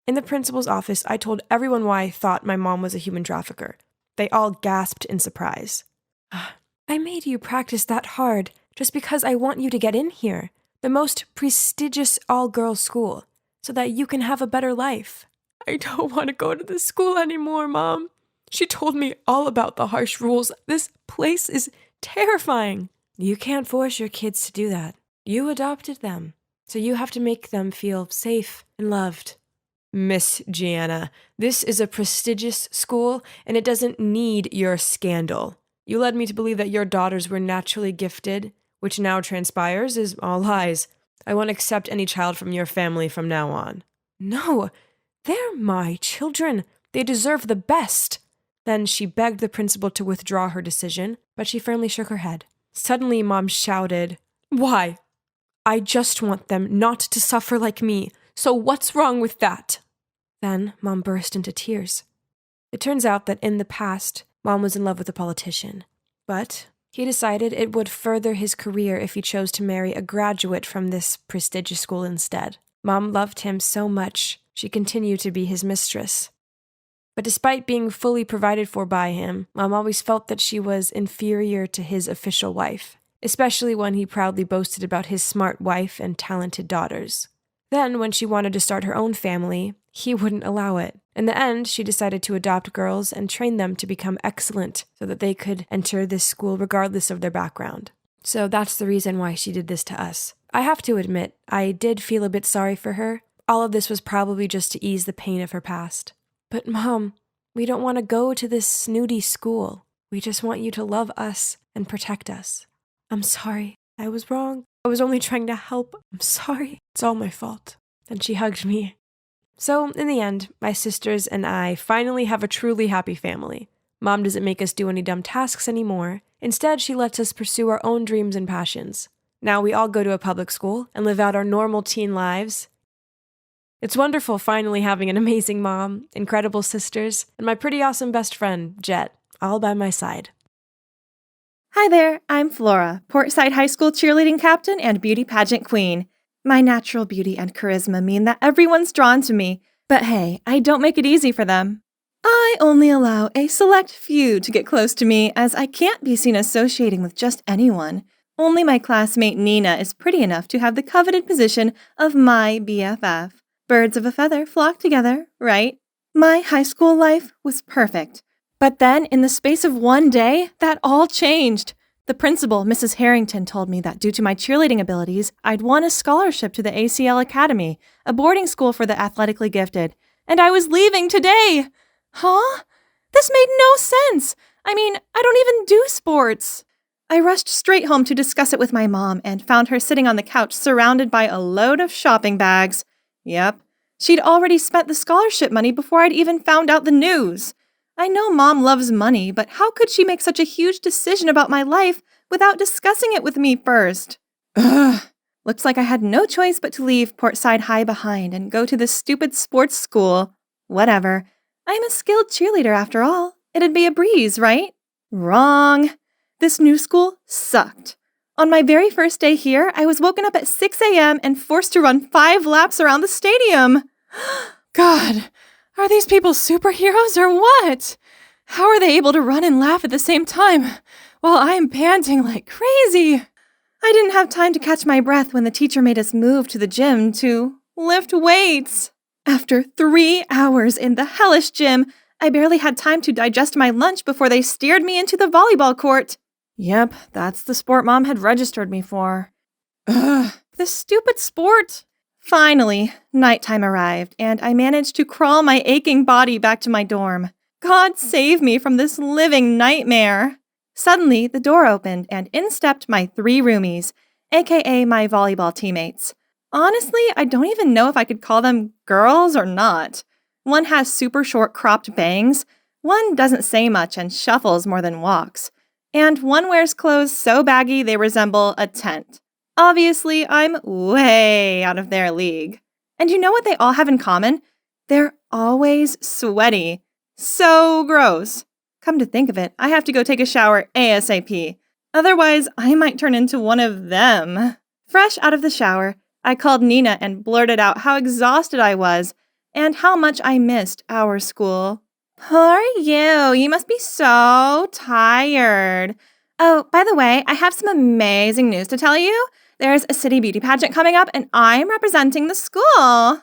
In the principal's office, I told everyone why I thought my mom was a human trafficker. They all gasped in surprise. I made you practice that hard just because I want you to get in here, the most prestigious all-girls school, so that you can have a better life. I don't want to go to this school anymore, Mom. She told me all about the harsh rules. This place is terrifying. You can't force your kids to do that. You adopted them, so you have to make them feel safe and loved. Miss Gianna, this is a prestigious school, and it doesn't need your scandal. You led me to believe that your daughters were naturally gifted, which now transpires is all lies. I won't accept any child from your family from now on. No, they're my children. They deserve the best. Then she begged the principal to withdraw her decision, but she firmly shook her head. Suddenly, Mom shouted, Why? I just want them not to suffer like me. So what's wrong with that? Then Mom burst into tears. It turns out that in the past, Mom was in love with a politician. But he decided it would further his career if he chose to marry a graduate from this prestigious school instead. Mom loved him so much, she continued to be his mistress. But despite being fully provided for by him, Mom always felt that she was inferior to his official wife, especially when he proudly boasted about his smart wife and talented daughters. Then, when she wanted to start her own family, he wouldn't allow it. In the end, she decided to adopt girls and train them to become excellent so that they could enter this school regardless of their background. So that's the reason why she did this to us. I have to admit, I did feel a bit sorry for her. All of this was probably just to ease the pain of her past. But Mom, we don't want to go to this snooty school. We just want you to love us and protect us. I'm sorry. I was wrong. I was only trying to help. I'm sorry. It's all my fault. Then she hugged me. So, in the end, my sisters and I finally have a truly happy family. Mom doesn't make us do any dumb tasks anymore. Instead, she lets us pursue our own dreams and passions. Now we all go to a public school and live out our normal teen lives. It's wonderful finally having an amazing mom, incredible sisters, and my pretty awesome best friend, Jet, all by my side. Hi there, I'm Flora, Portside High School cheerleading captain and beauty pageant queen. My natural beauty and charisma mean that everyone's drawn to me, but hey, I don't make it easy for them. I only allow a select few to get close to me as I can't be seen associating with just anyone. Only my classmate Nina is pretty enough to have the coveted position of my BFF. Birds of a feather flock together, right? My high school life was perfect. But then, in the space of one day, that all changed. The principal, Mrs. Harrington, told me that due to my cheerleading abilities, I'd won a scholarship to the ACL Academy, a boarding school for the athletically gifted, and I was leaving today. Huh? This made no sense. I mean, I don't even do sports. I rushed straight home to discuss it with my mom and found her sitting on the couch surrounded by a load of shopping bags. Yep, she'd already spent the scholarship money before I'd even found out the news. I know Mom loves money, but how could she make such a huge decision about my life without discussing it with me first? Ugh. Looks like I had no choice but to leave Portside High behind and go to this stupid sports school. Whatever. I'm a skilled cheerleader after all. It'd be a breeze, right? Wrong. This new school sucked. On my very first day here, I was woken up at 6 a.m. and forced to run 5 laps around the stadium. God, are these people superheroes or what? How are they able to run and laugh at the same time while I'm panting like crazy? I didn't have time to catch my breath when the teacher made us move to the gym to lift weights. After 3 hours in the hellish gym, I barely had time to digest my lunch before they steered me into the volleyball court. Yep, that's the sport Mom had registered me for. Ugh, this stupid sport. Finally, nighttime arrived, and I managed to crawl my aching body back to my dorm. God save me from this living nightmare. Suddenly, the door opened, and in stepped my 3 roomies, aka my volleyball teammates. Honestly, I don't even know if I could call them girls or not. One has super short cropped bangs, one doesn't say much and shuffles more than walks, and one wears clothes so baggy they resemble a tent. Obviously, I'm way out of their league. And you know what they all have in common? They're always sweaty. So gross. Come to think of it, I have to go take a shower ASAP. Otherwise, I might turn into one of them. Fresh out of the shower, I called Nina and blurted out how exhausted I was and how much I missed our school. Poor you, you must be so tired. Oh, by the way, I have some amazing news to tell you. There's a city beauty pageant coming up and I'm representing the school.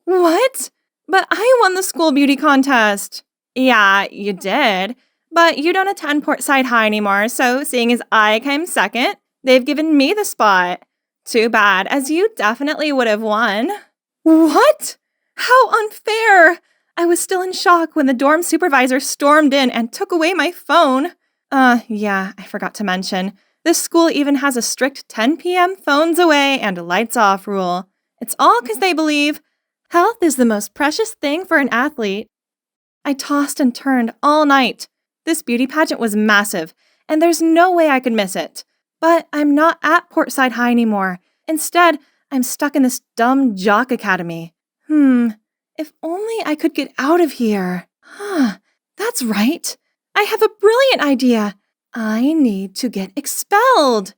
What? But I won the school beauty contest. Yeah, you did. But you don't attend Portside High anymore, so seeing as I came second, they've given me the spot. Too bad, as you definitely would have won. What? How unfair! I was still in shock when the dorm supervisor stormed in and took away my phone. Yeah, I forgot to mention. This school even has a strict 10 p.m. phones away and lights off rule. It's all because they believe health is the most precious thing for an athlete. I tossed and turned all night. This beauty pageant was massive, and there's no way I could miss it. But I'm not at Portside High anymore. Instead, I'm stuck in this dumb jock academy. If only I could get out of here. That's right. I have a brilliant idea. I need to get expelled.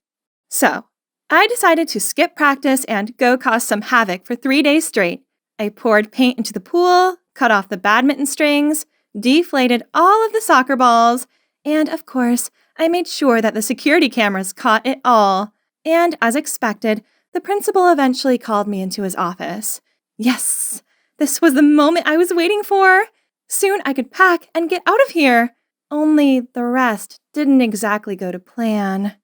So, I decided to skip practice and go cause some havoc for 3 days straight. I poured paint into the pool, cut off the badminton strings, deflated all of the soccer balls, and of course, I made sure that the security cameras caught it all. And as expected, the principal eventually called me into his office. Yes, this was the moment I was waiting for. Soon I could pack and get out of here. Only the rest didn't exactly go to plan.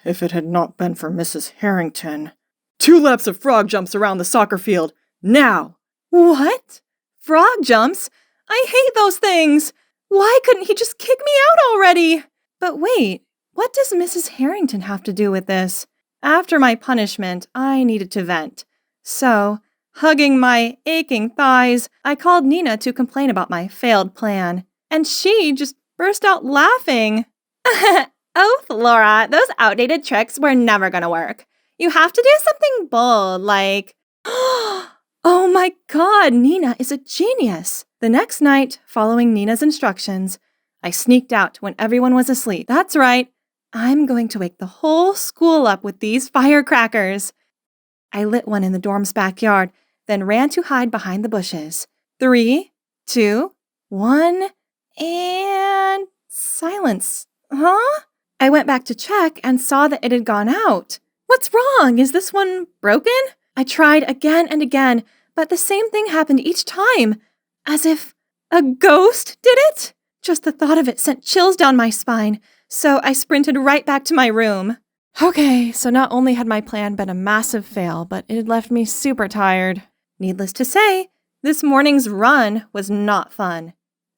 If it had not been for Mrs. Harrington. 2 laps of frog jumps around the soccer field. Now! What? Frog jumps? I hate those things! Why couldn't he just kick me out already? But wait, what does Mrs. Harrington have to do with this? After my punishment, I needed to vent. So, hugging my aching thighs, I called Nina to complain about my failed plan. And she just burst out laughing. Oh, Flora, those outdated tricks were never gonna work. You have to do something bold, like... Oh my God, Nina is a genius. The next night, following Nina's instructions, I sneaked out when everyone was asleep. That's right. I'm going to wake the whole school up with these firecrackers. I lit one in the dorm's backyard, then ran to hide behind the bushes. 3, 2, 1, and silence. Huh? I went back to check and saw that it had gone out. What's wrong? Is this one broken? I tried again and again, but the same thing happened each time. As if a ghost did it? Just the thought of it sent chills down my spine, so I sprinted right back to my room. Okay, so not only had my plan been a massive fail, but it had left me super tired. Needless to say, this morning's run was not fun.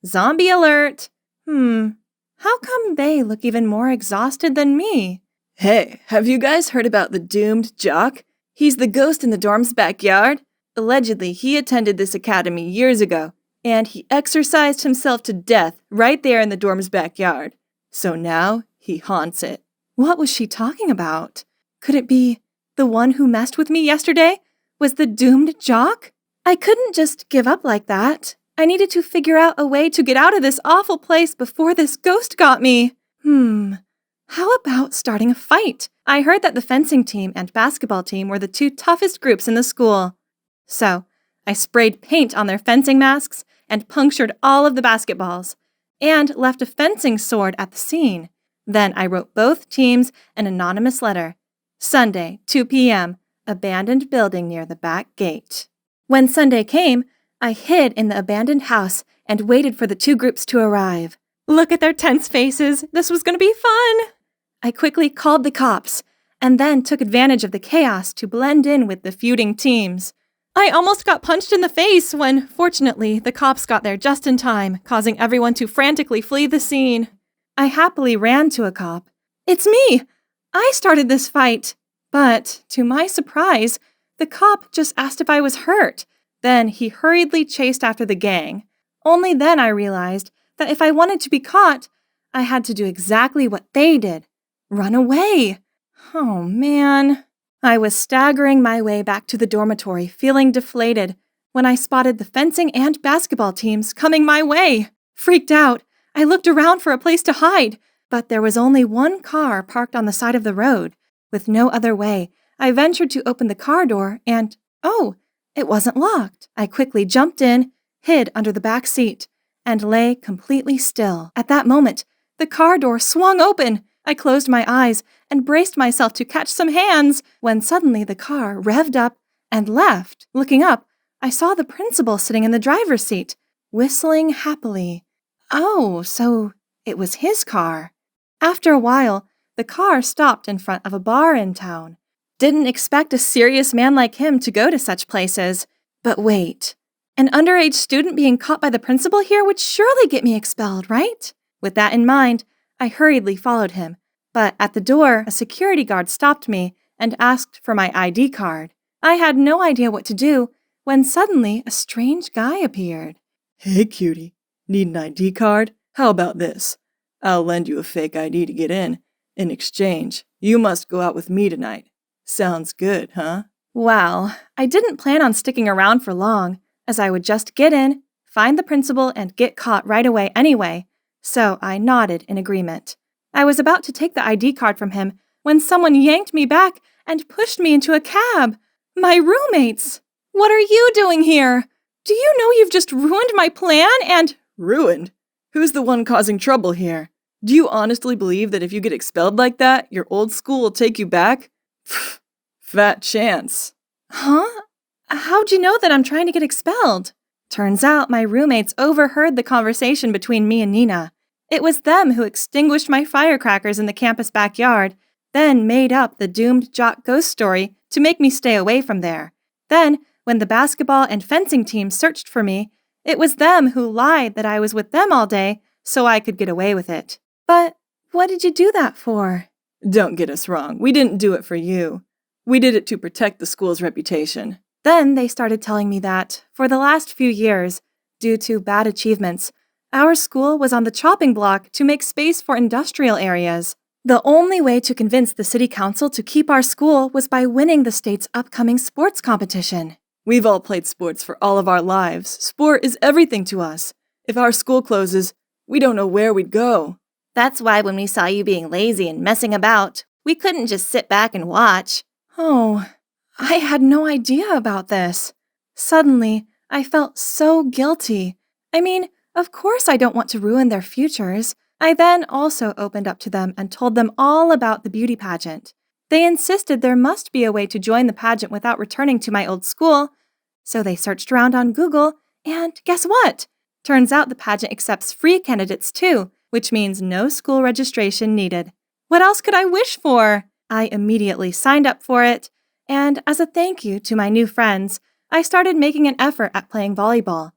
Zombie alert! How come they look even more exhausted than me? Hey, have you guys heard about the doomed jock? He's the ghost in the dorm's backyard. Allegedly, he attended this academy years ago, and he exercised himself to death right there in the dorm's backyard. So now he haunts it. What was she talking about? Could it be the one who messed with me yesterday was the doomed jock? I couldn't just give up like that. I needed to figure out a way to get out of this awful place before this ghost got me. How about starting a fight? I heard that the fencing team and basketball team were the 2 toughest groups in the school. So, I sprayed paint on their fencing masks and punctured all of the basketballs, and left a fencing sword at the scene. Then I wrote both teams an anonymous letter. Sunday, 2 p.m., abandoned building near the back gate. When Sunday came, I hid in the abandoned house and waited for the two groups to arrive. Look at their tense faces. This was going to be fun. I quickly called the cops and then took advantage of the chaos to blend in with the feuding teams. I almost got punched in the face when, fortunately, the cops got there just in time, causing everyone to frantically flee the scene. I happily ran to a cop. "It's me! I started this fight!" But, to my surprise, the cop just asked if I was hurt. Then he hurriedly chased after the gang. Only then I realized that if I wanted to be caught, I had to do exactly what they did. Run away. Oh, man. I was staggering my way back to the dormitory, feeling deflated, when I spotted the fencing and basketball teams coming my way. Freaked out, I looked around for a place to hide, but there was only one car parked on the side of the road. With no other way, I ventured to open the car door and, oh, it wasn't locked. I quickly jumped in, hid under the back seat, and lay completely still. At that moment, the car door swung open. I closed my eyes and braced myself to catch some hands when suddenly the car revved up and left. Looking up, I saw the principal sitting in the driver's seat, whistling happily. Oh, so it was his car. After a while, the car stopped in front of a bar in town. Didn't expect a serious man like him to go to such places. But wait, an underage student being caught by the principal here would surely get me expelled, right? With that in mind, I hurriedly followed him, but at the door, a security guard stopped me and asked for my ID card. I had no idea what to do when suddenly a strange guy appeared. "Hey, cutie. Need an ID card? How about this? I'll lend you a fake ID to get in. In exchange, you must go out with me tonight. Sounds good, huh?" Well, I didn't plan on sticking around for long, as I would just get in, find the principal, and get caught right away anyway, so I nodded in agreement. I was about to take the ID card from him when someone yanked me back and pushed me into a cab. My roommates! What are you doing here? Do you know you've just ruined my plan and— Ruined? Who's the one causing trouble here? Do you honestly believe that if you get expelled like that, your old school will take you back? Fat chance. Huh? How'd you know that I'm trying to get expelled? Turns out my roommates overheard the conversation between me and Nina. It was them who extinguished my firecrackers in the campus backyard, then made up the doomed jock ghost story to make me stay away from there. Then, when the basketball and fencing teams searched for me, it was them who lied that I was with them all day so I could get away with it. But what did you do that for? Don't get us wrong. We didn't do it for you. We did it to protect the school's reputation. Then they started telling me that, for the last few years, due to bad achievements, our school was on the chopping block to make space for industrial areas. The only way to convince the city council to keep our school was by winning the state's upcoming sports competition. We've all played sports for all of our lives. Sport is everything to us. If our school closes, we don't know where we'd go. That's why when we saw you being lazy and messing about, we couldn't just sit back and watch. Oh, I had no idea about this. Suddenly, I felt so guilty. I mean, of course I don't want to ruin their futures. I then also opened up to them and told them all about the beauty pageant. They insisted there must be a way to join the pageant without returning to my old school, so they searched around on Google, and guess what? Turns out the pageant accepts free candidates too, which means no school registration needed. What else could I wish for? I immediately signed up for it, and as a thank you to my new friends, I started making an effort at playing volleyball.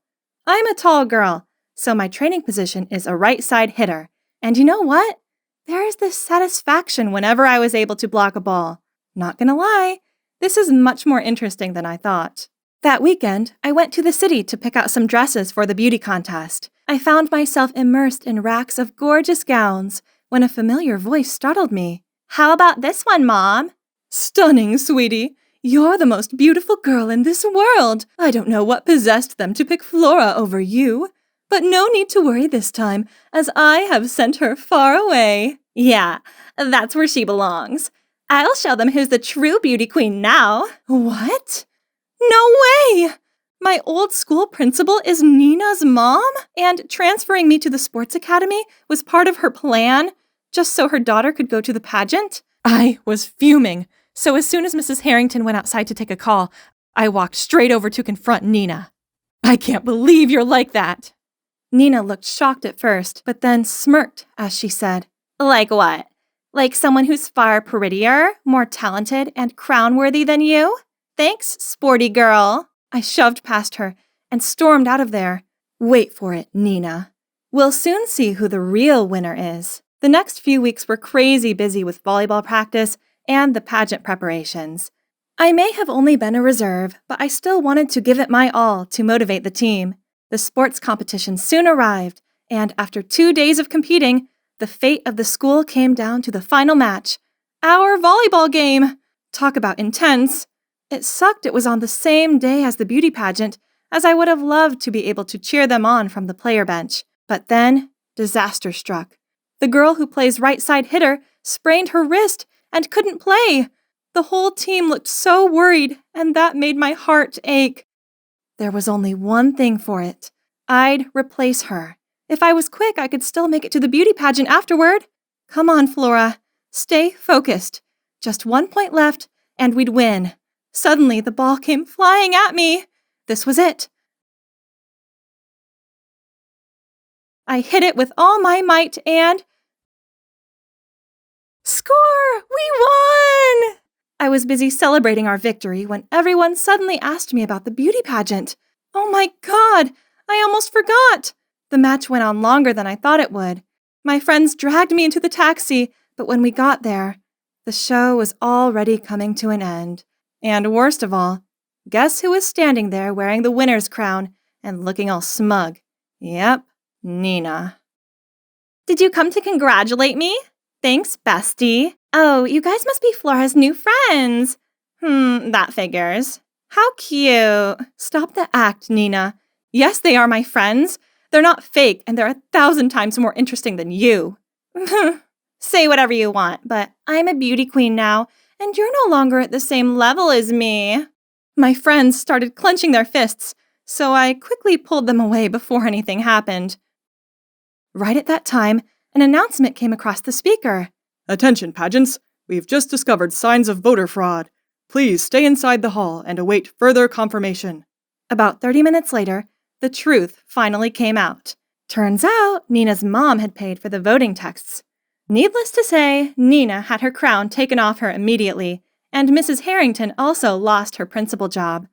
I'm a tall girl, so my training position is a right side hitter. And you know what? There is this satisfaction whenever I was able to block a ball. Not gonna lie, this is much more interesting than I thought. That weekend, I went to the city to pick out some dresses for the beauty contest. I found myself immersed in racks of gorgeous gowns when a familiar voice startled me. "How about this one, Mom?" "Stunning, sweetie. You're the most beautiful girl in this world. I don't know what possessed them to pick Flora over you. But no need to worry this time, as I have sent her far away." "Yeah, that's where she belongs. I'll show them who's the true beauty queen now." "What? No way! My old school principal is Nina's mom? And transferring me to the sports academy was part of her plan, just so her daughter could go to the pageant?" I was fuming, so as soon as Mrs. Harrington went outside to take a call, I walked straight over to confront Nina. "I can't believe you're like that." Nina looked shocked at first, but then smirked as she said, Like what? Like someone who's far prettier, more talented, and crown-worthy than you? Thanks, sporty girl. I shoved past her and stormed out of there. Wait for it, Nina. We'll soon see who the real winner is. The next few weeks were crazy busy with volleyball practice and the pageant preparations. I may have only been a reserve, but I still wanted to give it my all to motivate the team. The sports competition soon arrived, and after 2 days of competing, the fate of the school came down to the final match. Our volleyball game! Talk about intense. It sucked it was on the same day as the beauty pageant, as I would have loved to be able to cheer them on from the player bench. But then, disaster struck. The girl who plays right side hitter sprained her wrist and couldn't play. The whole team looked so worried, and that made my heart ache. There was only one thing for it. I'd replace her. If I was quick, I could still make it to the beauty pageant afterward. Come on, Flora. Stay focused. Just 1 point left, and we'd win. Suddenly, the ball came flying at me. This was it. I hit it with all my might and... Score! We won! I was busy celebrating our victory when everyone suddenly asked me about the beauty pageant. Oh my God! I almost forgot! The match went on longer than I thought it would. My friends dragged me into the taxi, but when we got there, the show was already coming to an end. And worst of all, guess who was standing there wearing the winner's crown and looking all smug? Yep, Nina. Did you come to congratulate me? Thanks, bestie. Oh, you guys must be Flora's new friends. That figures. How cute. Stop the act, Nina. Yes, they are my friends. They're not fake, and they're 1,000 times more interesting than you. Say whatever you want, but I'm a beauty queen now, and you're no longer at the same level as me. My friends started clenching their fists, so I quickly pulled them away before anything happened. Right at that time, an announcement came across the speaker. Attention, pageants. We've just discovered signs of voter fraud. Please stay inside the hall and await further confirmation. About 30 minutes later, the truth finally came out. Turns out, Nina's mom had paid for the voting texts. Needless to say, Nina had her crown taken off her immediately, and Mrs. Harrington also lost her principal job.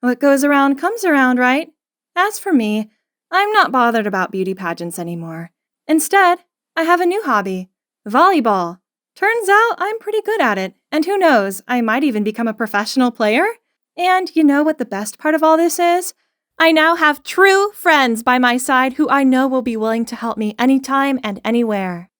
What goes around comes around, right? As for me, I'm not bothered about beauty pageants anymore. Instead, I have a new hobby, volleyball. Turns out I'm pretty good at it, and who knows, I might even become a professional player. And you know what the best part of all this is? I now have true friends by my side who I know will be willing to help me anytime and anywhere.